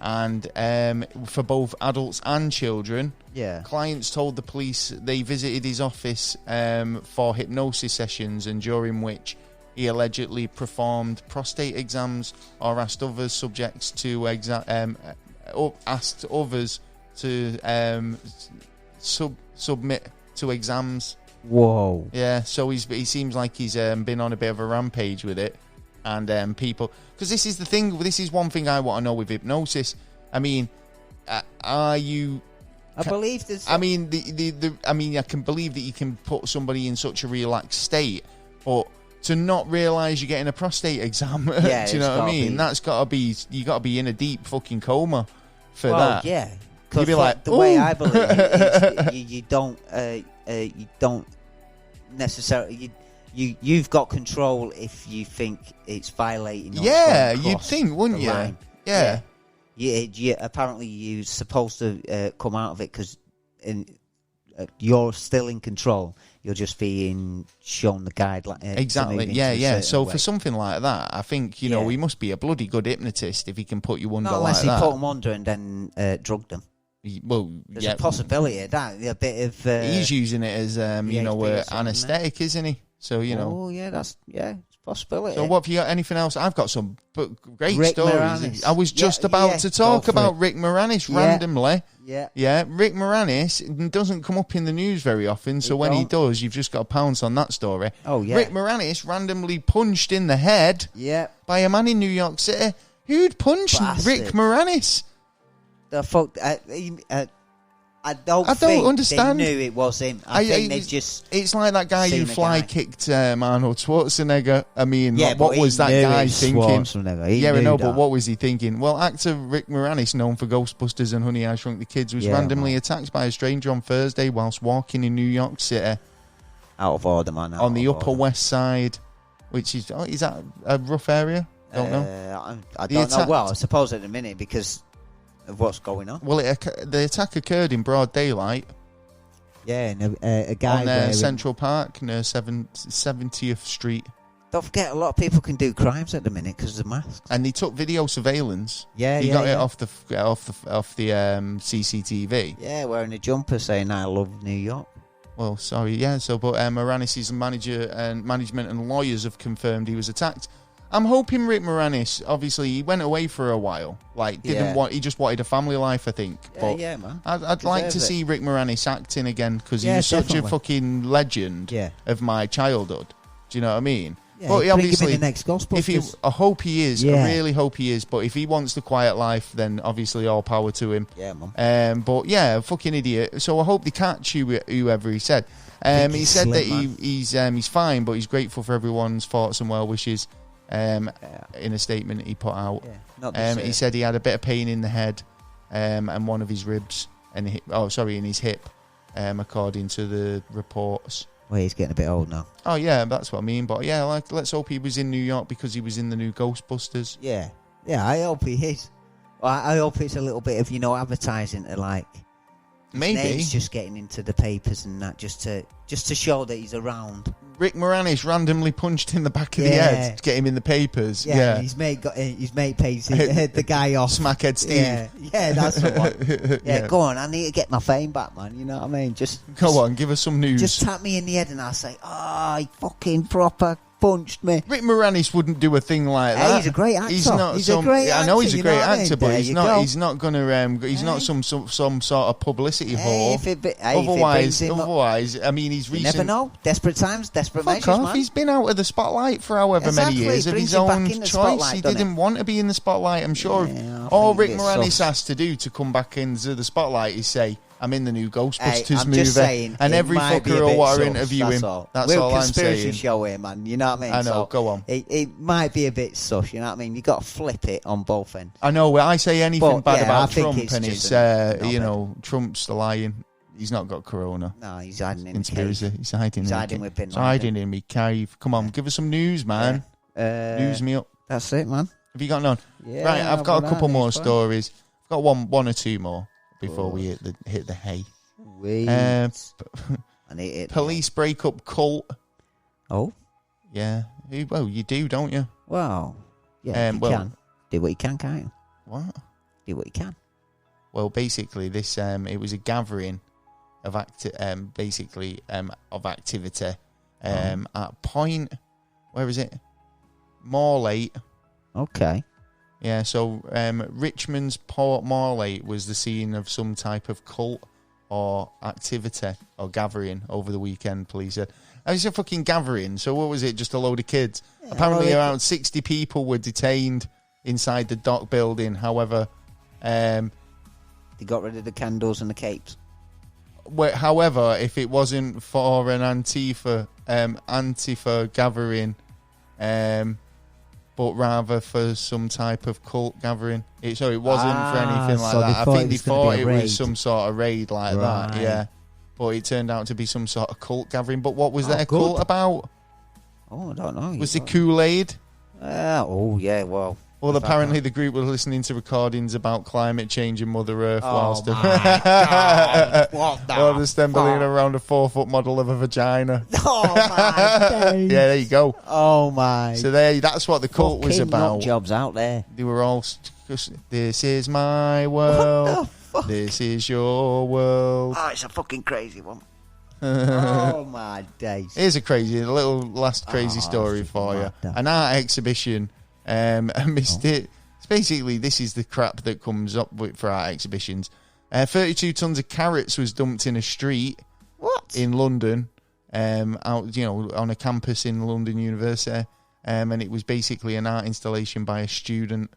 And for both adults and children. Yeah. Clients told the police they visited his office for hypnosis sessions, and during which he allegedly performed prostate exams or asked others subjects to submit to exams. Whoa. Yeah, so he seems like he's been on a bit of a rampage with it, and people, because this is the thing. This is one thing I want to know with hypnosis. I mean, are you? I believe this. I mean, I can believe that you can put somebody in such a relaxed state, but to not realise you're getting a prostate exam, do you know what I mean? That's got to be, you got to be in a deep fucking coma for that. Yeah. You'd be like, the way I believe it is, you don't necessarily. You've got control if you think it's violating. You'd think, wouldn't you? Line. Yeah. Apparently, you're supposed to come out of it because you're still in control. You're just being shown the guideline. Exactly. Yeah. So for something like that, I think he must be a bloody good hypnotist if he can put you under like that. Unless he put them under and then drugged them. Well, there's a possibility of that. A bit of. He's using it as anaesthetic, isn't he? So Oh yeah, it's a possibility. So what have you got? Anything else? I've got some great Rick stories. Moranis. I was just about to talk about Rick Moranis randomly. Yeah. Rick Moranis doesn't come up in the news very often, so when he does, you've just got to pounce on that story. Oh yeah. Rick Moranis randomly punched in the head. Yeah. By a man in New York City. Who'd punched Rick Moranis? The fuck. I don't understand. They knew it was him. I think they just. It's like that guy who kicked Arnold Schwarzenegger. I mean, what was that guy thinking? I know, but what was he thinking? Well, actor Rick Moranis, known for Ghostbusters and Honey, I Shrunk the Kids, was randomly attacked by a stranger on Thursday whilst walking in New York City. Out of order, man. On the Upper West Side, which is that a rough area? Don't know. I don't know. Well, I suppose at the minute because of what's going on. Well, the attack occurred in broad daylight. Yeah, and a guy on Central Park near 70th Street. Don't forget, a lot of people can do crimes at the minute because of the masks. And they took video surveillance. Yeah, he got it off the CCTV. Yeah, wearing a jumper saying "I love New York." Well, sorry, yeah. So, but Moranis' management and lawyers have confirmed he was attacked. I'm hoping Rick Moranis, obviously, he went away for a while. He just wanted a family life, I think. But yeah, man. I'd like to see Rick Moranis acting again because he was such a fucking legend of my childhood. Do you know what I mean? Yeah, but obviously, the next Ghostbusters. I hope he is. I really hope he is. But if he wants the quiet life, then obviously all power to him. Yeah, man. But yeah, fucking idiot. So I hope they catch whoever he said. He said that he's fine, but he's grateful for everyone's thoughts and well wishes. In a statement he put out, he said he had a bit of pain in the head and one of his ribs in his hip, according to the reports. Well, he's getting a bit old now. Oh, yeah, that's what I mean. But, yeah, like, let's hope he was in New York because he was in the new Ghostbusters. Yeah. Yeah, I hope he is. Well, I hope it's a little bit of, advertising to, like... Maybe. He's just getting into the papers and that just to show that he's around. Rick Moranis randomly punched in the back of the head to get him in the papers. Yeah. His mate pays the guy off. Smackhead Steve. Yeah, that's the one. Yeah, go on. I need to get my fame back, man. You know what I mean? Just go on, give us some news. Just tap me in the head and I'll say, he fucking proper punched me.Rik Moranis wouldn't do a thing like that. He's a great actor. He's not. He's a great actor. I know he's a great actor, but he's not. Go. He's not going to. He's not some sort of publicity whore. Otherwise, I mean, he's recent. You never know. Desperate times, desperate measures, man. He's been out of the spotlight for however many years of his own choice. He didn't want to be in the spotlight. I'm sure. All Rick Moranis has to do to come back into the spotlight is say, I'm in the new Ghostbusters movie. Saying, and every fucker will want to interview him. That's all I'm saying. Conspiracy show here, man. You know what I mean? I know, go on. It might be a bit sus, you know what I mean? You got to flip it on both ends. I know, I say anything bad about Trump and it's, Trump's lying. He's not got corona. No, he's hiding in conspiracy. The He's hiding with Bin Laden. He's hiding in me cave. Come on, give us some news, man. News me up. That's it, man. Have you got none? Yeah, right, I've got a couple more stories. I've got one or two more before we hit the hay. Police break up cult. Oh? Yeah. Well, you do, don't you? Well, yeah, you can. Do what you can, can't you? What? Do what you can. Well, basically, this it was a gathering of activity at Point. Where is it? Morlate. Okay. Yeah. So Richmond's Port Morlate was the scene of some type of cult or activity or gathering over the weekend. Police said it was a fucking gathering. So what was it? Just a load of kids. Yeah, apparently, around 60 people were detained inside the dock building. However, they got rid of the candles and the capes. However, if it wasn't for an Antifa gathering, but rather for some type of cult gathering, it wasn't for anything like that. I think they thought it was some sort of raid like that. Yeah, but it turned out to be some sort of cult gathering. But what was that cult about? Oh, I don't know. Was it Kool-Aid? Well. Well, apparently the group were listening to recordings about climate change and Mother Earth whilst what the stumbling around a 4-foot model of a vagina. Oh my days. Yeah, there you go. Oh my. So that's what the cult was about. Jobs out there. They were all, this is my world. What the fuck? This is your world. Oh, it's a fucking crazy one. Oh my days. Here's a little last crazy story for you. An art exhibition. It's basically, this is the crap that comes up for art exhibitions. 32 tons of carrots was dumped in a street. What? In London, out on a campus in London University, and it was basically an art installation by a student.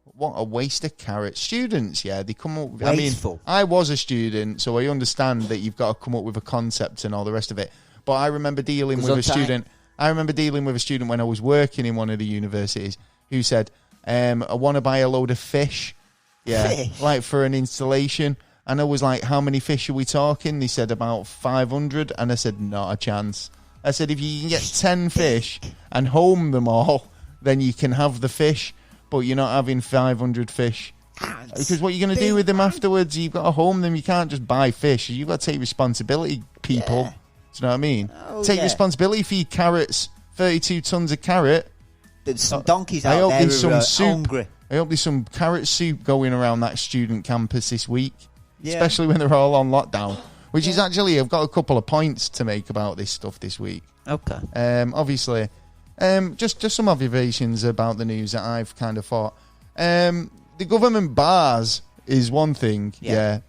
What a waste of carrots. Students, they come up. Wasteful. I was a student, so I understand that you've got to come up with a concept and all the rest of it. But I remember dealing with a student. I remember dealing with a student when I was working in one of the universities who said, I want to buy a load of fish. Yeah. Fish? Like for an installation. And I was like, how many fish are we talking? They said about 500. And I said, not a chance. I said, if you can get 10 fish and home them all, then you can have the fish. But you're not having 500 fish. Because what you're going to do with them afterwards, you've got to home them. You can't just buy fish. You've got to take responsibility, people. Yeah. Do you know what I mean? Take responsibility for your carrots. 32 tons of carrot. There's some donkeys out there who are hungry. I hope there's some carrot soup going around that student campus this week. Yeah. Especially when they're all on lockdown. Which is actually, I've got a couple of points to make about this stuff this week. Okay. Obviously, just some observations about the news that I've kind of thought. The government bars is one thing,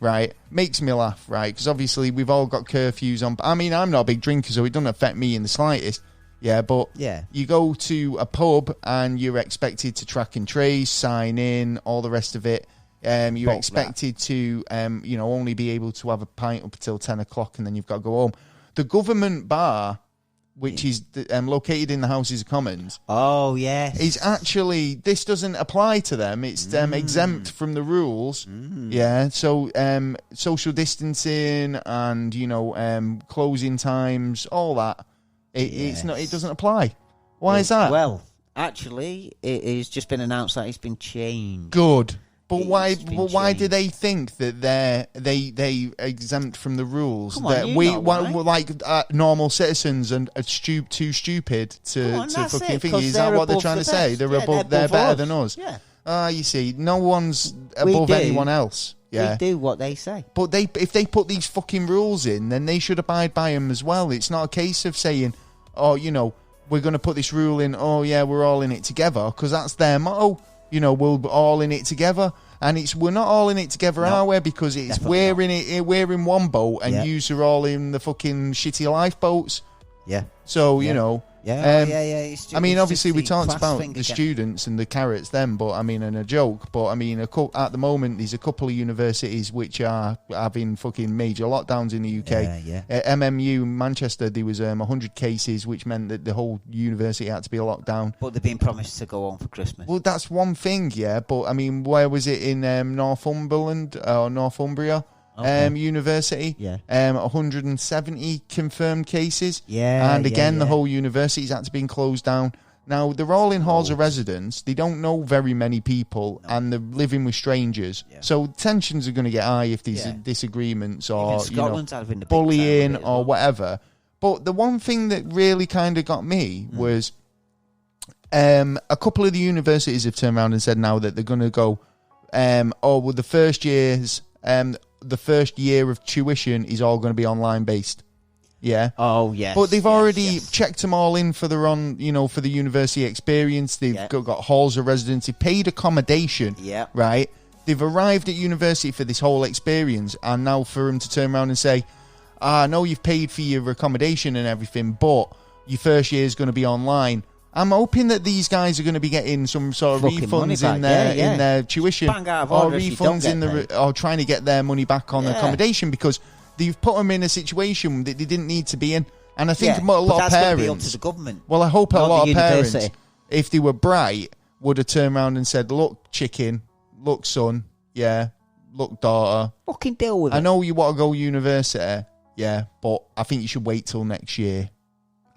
right? Makes me laugh, right? Because obviously we've all got curfews on. I mean, I'm not a big drinker, so it doesn't affect me in the slightest. Yeah, but you go to a pub and you're expected to track and trace, sign in, all the rest of it. You're expected to, only be able to have a pint up until 10 o'clock and then you've got to go home. The government bar which is located in the Houses of Commons. Oh, yes. Is actually, this doesn't apply to them. It's exempt from the rules. Yeah, so social distancing and, closing times, all that, it's not. It doesn't apply. Why is that? Well, actually, it has just been announced that it's been changed. Good. But why do they think that they exempt from the rules? Come on, that we're like normal citizens and are too stupid to fucking think? Is that what they're trying to say? They're better than us. Yeah. You see, no one's above anyone else. Yeah. We do what they say. But if they put these fucking rules in, then they should abide by them as well. It's not a case of saying, we're going to put this rule in. Oh yeah, we're all in it together, because that's their motto. We're all in it together, and we're not all in it together, are we? Because we're in one boat, and yous are all in the fucking shitty lifeboats. Yeah. So It's I mean, obviously we talked about the students and the carrots then, but I mean, and a joke. But I mean, at the moment, there's a couple of universities which are having fucking major lockdowns in the UK. MMU Manchester, there was 100 cases, which meant that the whole university had to be locked down. But they've been promised to go on for Christmas. Well, that's one thing, yeah. But I mean, where was it in Northumberland or Northumbria? University, 170 confirmed cases, and again the whole university's had to be closed down. Now they're all in halls of residence. They don't know very many people, and they're living with strangers. So tensions are going to get high if there's disagreements or bullying or whatever. But the one thing that really kind of got me was a couple of the universities have turned around and said now that they're going to go, the first year of tuition is all going to be online based. Yeah. Oh, yes. But they've already checked them all in for their own, for the university experience. They've got halls of residence, paid accommodation. Yeah. Right. They've arrived at university for this whole experience, and now for them to turn around and say, I know you've paid for your accommodation and everything, but your first year is going to be online. I'm hoping that these guys are going to be getting some sort of refunds in their tuition, or refunds or trying to get their money back on accommodation, because they've put them in a situation that they didn't need to be in. And I think a lot of parents, be up to the government. Well, I hope a lot of parents, if they were bright, would have turned around and said, "Look, chicken, look, son, look, daughter, fucking deal with it. I know you want to go university, but I think you should wait till next year."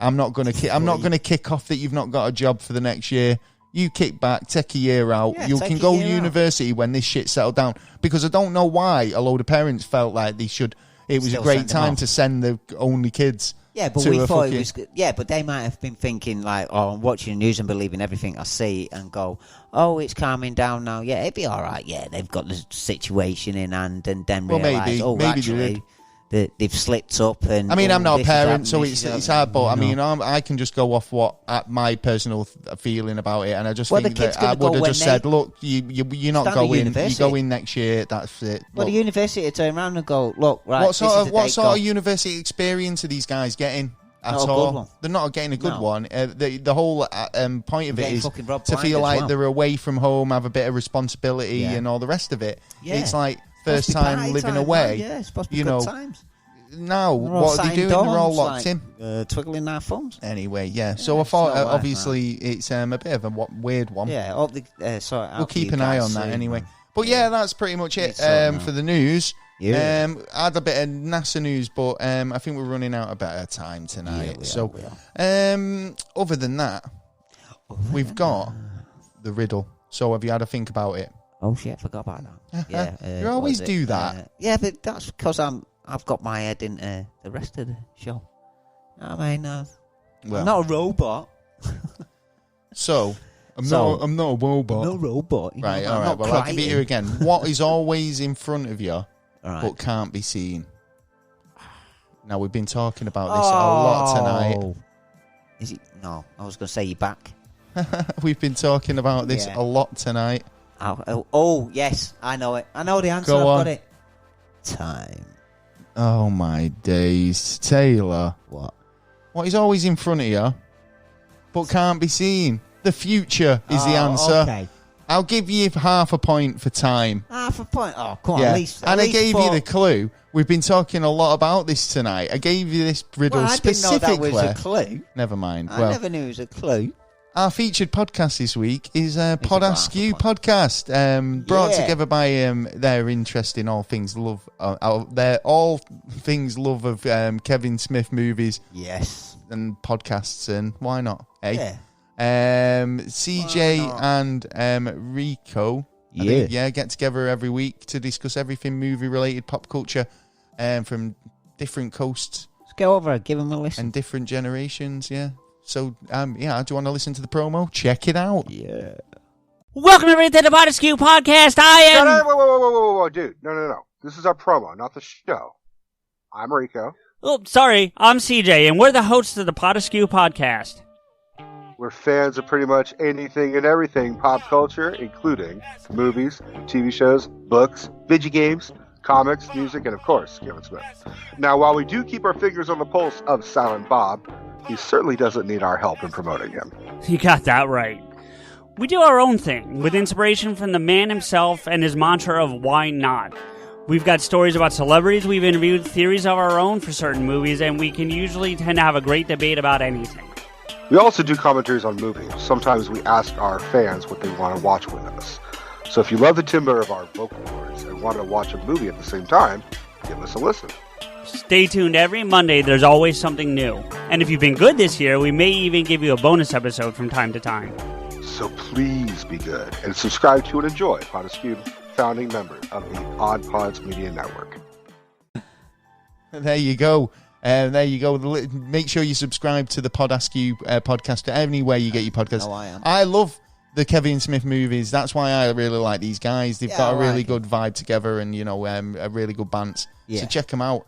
I'm not going to kick off that you've not got a job for the next year. You kick back, take a year out. You can go university when this shit settled down. Because I don't know why a load of parents felt like it was a great time to send the only kids. Yeah, but we thought it was good. Yeah, but they might have been thinking like, I'm watching the news and believing everything I see, and go, oh, it's calming down now. Yeah, it'd be all right. Yeah, they've got the situation in hand, and then realise, maybe actually, they've slipped up. And I mean, I'm not a parent, so it's hard, but I mean, I can just go off what my personal feeling about it, and I just think that I would have just said, look, you're not going, you go in next year, that's it. Well, the university turn around and go, look, right, what sort of university experience are these guys getting at all? They're not getting a good one. The whole point of it is to feel like they're away from home, have a bit of responsibility and all the rest of it. It's like first time living away. Yeah, it's supposed to be good times. Now, what are they doing? They're all locked in. Twiggling their phones. Anyway, so I thought, obviously, it's a bit of a weird one. Yeah, we'll keep an eye on that anyway. But yeah, that's pretty much it for the news. I had a bit of NASA news, but I think we're running out of better time tonight. Other than that, we've got the riddle. So have you had a think about it? Oh shit, I forgot about that. You always do that. But that's because I've got my head in the rest of the show. I mean, I'm not a robot. I'm not a robot. No robot. Right, all right. Well, I'll give it you again. What is always in front of you but can't be seen? Now, we've been talking about this a lot tonight. Is it? No, I was going to say you're back. We've been talking about this a lot tonight. Oh, yes, I know it. I know the answer. I've got it. Time. Oh, my days. Taylor. What is always in front of you, but can't be seen? The future is the answer. Okay. I'll give you half a point for time. Half a point? Oh, come on, Yeah. at least. And I gave you the clue. We've been talking a lot about this tonight. I gave you this riddle specifically. I didn't know that was a clue. Never mind. I never knew it was a clue. Our featured podcast this week is Pod Ask You podcast, brought together by their interest in all things love, of Kevin Smith movies, and podcasts, and why not? Eh? CJ and Rico, get together every week to discuss everything movie-related, pop culture, from different coasts. Let's go over and give them a listen. And different generations, So, do you want to listen to the promo? Check it out. Yeah. Welcome everybody to the Pod Ask You podcast. Whoa, dude. No. This is our promo, not the show. I'm Rico. Oh, sorry. I'm CJ, and we're the hosts of the Pod Ask You podcast. We're fans of pretty much anything and everything pop culture, including movies, TV shows, books, video games, comics, music, and of course, Kevin Smith. Now, while we do keep our fingers on the pulse of Silent Bob, he certainly doesn't need our help in promoting him. You got that right. We do our own thing, with inspiration from the man himself and his mantra of why not. We've got stories about celebrities, we've interviewed theories of our own for certain movies, and we can usually tend to have a great debate about anything. We also do commentaries on movies. Sometimes we ask our fans what they want to watch with us. So if you love the timbre of our vocal cords and want to watch a movie at the same time, give us a listen. Stay tuned every Monday, there's always something new. And if you've been good this year, we may even give you a bonus episode from time to time. So please be good and subscribe to and enjoy Pod Ask You, founding member of the Odd Pods Media Network. There you go. Make sure you subscribe to the Pod Ask You podcast anywhere you get your podcasts. Oh, I am. I love the Kevin Smith movies. That's why I really like these guys. They've got a really good vibe together, and a really good band. So check them out.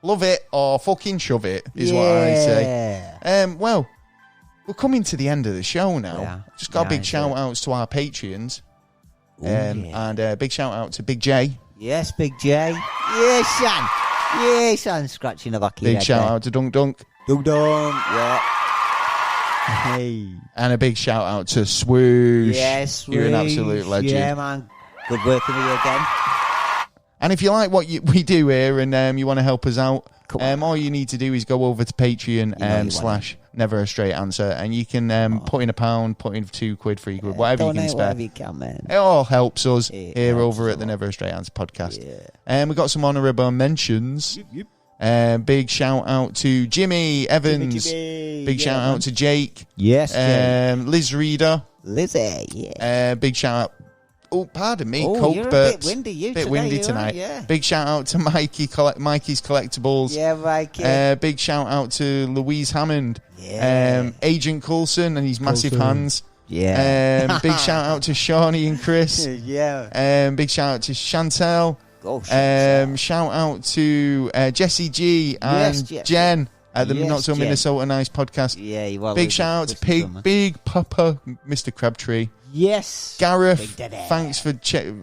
Love it or fucking shove it is what I say. Well, we're coming to the end of the show now. Yeah. Just got big shout outs to our Patreons. And a big shout out to Big J. Yes, Big J. Yes, son. Yes, son. Scratching the back of your Big head shout there. out to Dunk Dunk. Dunk Dunk. Yeah. Hey. And a big shout out to Swoosh. Yes, Swoosh. You're an absolute legend. Yeah, man. Good working with you again. And if you like what we do here and you want to help us out, all you need to do is go over to Patreon / Never a Straight Answer, and you can put in £1, put in £2, £3, whatever you can spare. Whatever you can, man. It all helps us here over at the Never a Straight Answer podcast. And we've got some honourable mentions. Big shout out to Jimmy Evans. Big shout out to Jake. Yes, Jake. Liz Reader. Lizzie, yeah. Big shout out. Oh, pardon me. Oh, Coke you're burps. a bit windy, bit windy tonight. Yeah. Big shout out to Mikey's Collectibles. Yeah, Mikey. Big shout out to Louise Hammond. Yeah. Agent Coulson and his massive hands. Yeah. Big shout out to Shawnee and Chris. Yeah. Big shout out to Chantel. Chantel. Shout out to Jessie G and Jen at the Not So Minnesota Nice podcast. Yeah, big shout out to Big Papa, Mr. Crabtree. Yes. Gareth, thanks for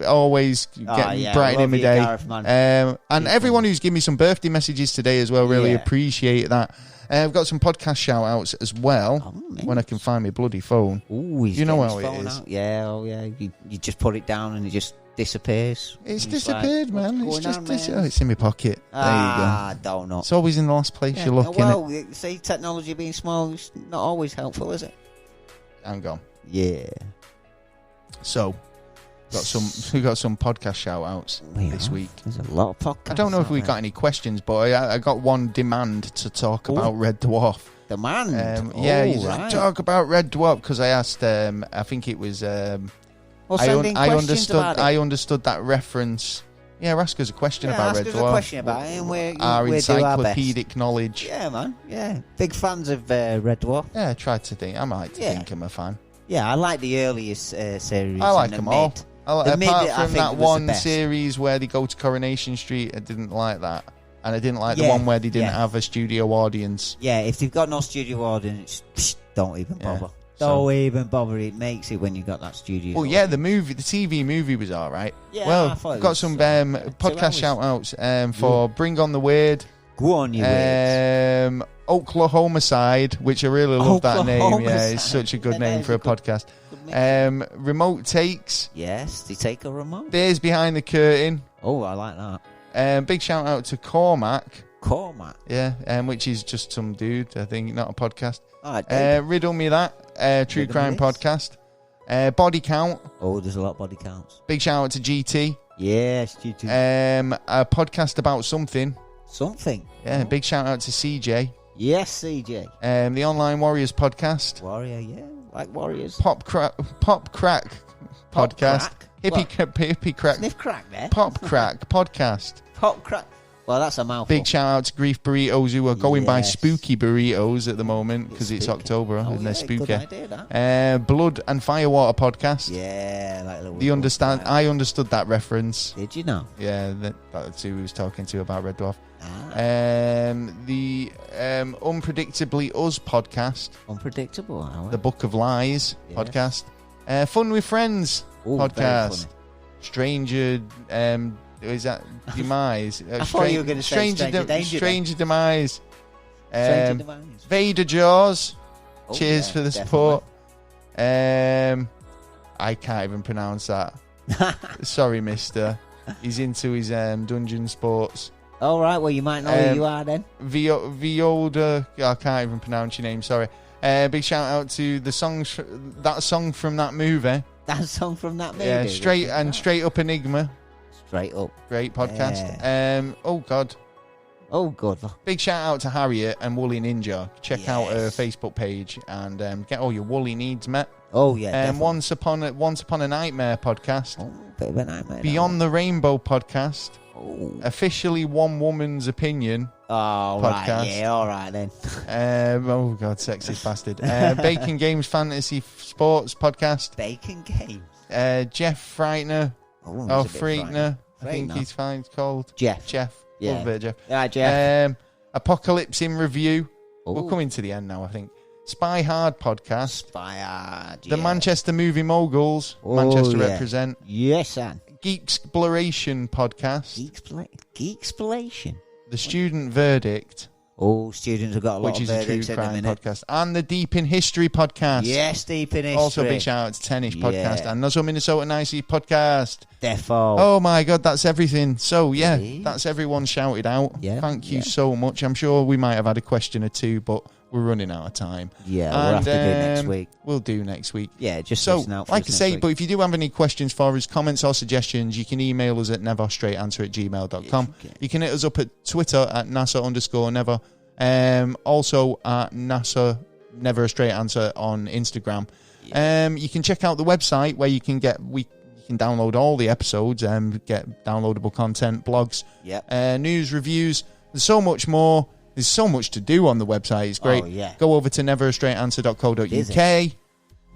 always brightening my day. Gareth, and everyone who's given me some birthday messages today as well, really appreciate that. I've got some podcast shout outs as well when I can find my bloody phone. Ooh, you know how it is. Out. Yeah, you just put it down and it just disappears. It's disappeared, man. It's just it's in my pocket. There you go. I don't know. It's always in the last place you're looking at. Well, see, technology being small is not always helpful, is it? Hang on. Yeah. So, we got some podcast shout outs this week. There's a lot of podcasts. I don't know if we got any questions, but I got one demand to talk about Red Dwarf. Demand? Right. Talk about Red Dwarf because I asked, I think it was, I understood that reference. Yeah, ask us a question about Red Dwarf. Ask us a question about it, and our we'll encyclopedic knowledge. Yeah, man. Yeah, big fans of Red Dwarf. Yeah, I tried to think. I might think I'm a fan. Yeah, I like the earliest series. I like them all. Apart from that one series where they go to Coronation Street, I didn't like that. And I didn't like the one where they didn't have a studio audience. Yeah, if they've got no studio audience, don't even bother. Don't even bother. It makes it when you got that studio. Well, yeah, the TV movie was all right. Yeah, well, I've got some podcast shout outs for Bring On the Weird. Go on, you weird. Oklahoma Side, which I really love that name. Yeah, it's such a good name for a podcast. Remote Takes. Yes, they take a remote. Beers Behind the Curtain. Oh, I like that. Big shout out to Cormac. Yeah, which is just some dude, I think, not a podcast. Oh, Riddle Me That, true crime podcast. Body Count. Oh, there's a lot of body counts. Big shout out to GT. Yes, GT. A podcast about something. Yeah, big shout out to CJ. Yes, CJ. The Online Warriors podcast. Warrior, yeah, like Warriors. Pop Crack podcast. Hippie Crack. Sniff crack there. Pop Crack podcast. Pop Crack. Well, that's a mouthful. Big shout out to Grief Burritos, who are going by Spooky Burritos at the moment because it's October and they're spooky. Good idea, that. Blood and Firewater podcast. Yeah, like little. I understood that reference. Did you know? Yeah, that's who he was talking to about Red Dwarf. The Unpredictably Us podcast. Unpredictable. The Book of Lies podcast. Fun with Friends podcast. Stranger. Is that Demise? I thought you were going to say Stranger Demise. Stranger Demise. Vader Jaws. Cheers for the support. I can't even pronounce that. Sorry, mister. He's into his dungeon sports. All right, well, you might know who you are then. Violda. I can't even pronounce your name, sorry. Big shout out to the songs, that song from that movie. That song from that movie? Yeah, Straight Up Enigma. Straight Up. Great podcast. Oh, God. Oh, God. Big shout out to Harriet and Woolly Ninja. Check out her Facebook page and get all your woolly needs met. Oh, yeah. Once Upon a Nightmare podcast. Oh, bit of a nightmare. Beyond the Rainbow podcast. Oh. Officially One Woman's Opinion podcast. Right. Yeah, all right then. Oh, God, sexist bastard. Bacon Games Fantasy Sports podcast. Bacon Games. Jeff Freitner. Oh, Freitner. I think he's fine. It's called Jeff. Yeah. Love a bit of Jeff. Yeah, Jeff. Apocalypse in Review. We're coming to the end now, I think. Spy Hard podcast. Spy Hard. The Manchester Movie Moguls. Manchester represent. Yes, son. Geeksploration podcast. Geeksploration. The Student Verdict. Oh, students have got a lot of verdicts, which is a true crime podcast. And the Deep in History podcast. Yes, Deep in History. Also, big shout out to Tennish podcast and Nuzzle Minnesota Nicey podcast. Defo. Oh my God, that's everything. So yeah, that's everyone shouted out. Yeah, Thank you so much. I'm sure we might have had a question or two, but we're running out of time. Yeah, we'll have to do next week. We'll do next week. Yeah, just so listen out for like us I say, next but week. if you do have any questions for us, comments or suggestions, you can email us at neverstraightanswer@gmail.com. You can hit us up at Twitter at NASA_never. Also at NASA Never a Straight Answer on Instagram. You can check out the website where you can download all the episodes and get downloadable content, blogs, news, reviews. There's so much more. There's so much to do on the website. It's great. Go over to neverastraightanswer.co.uk.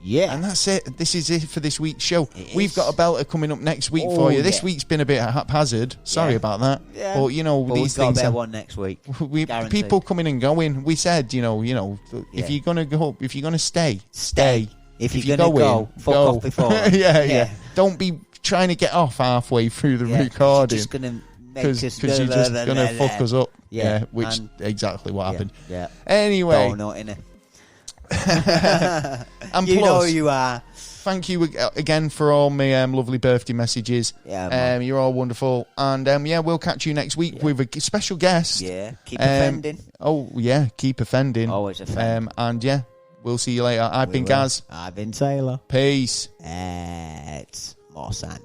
Yeah. And that's it. This is it for this week's show. We've got a belter coming up next week for you. This week's been a bit haphazard. Sorry about that. Yeah. But, these things... We've got a one next week. People coming and going. We said, if you're going to go, if you're going to stay. If you're going to go, fuck off before. yeah. Don't be trying to get off halfway through the recording. Just going to because you're just going to fuck us up. Yeah, which exactly what happened. Yeah. Anyway. Not in it. And you plus, know you are. Thank you again for all my lovely birthday messages. Yeah, you're all wonderful. And we'll catch you next week with a special guest. Yeah, keep offending. Oh, yeah, keep offending. Always offending. And we'll see you later. I've been Gaz. I've been Taylor. Peace. It's more San.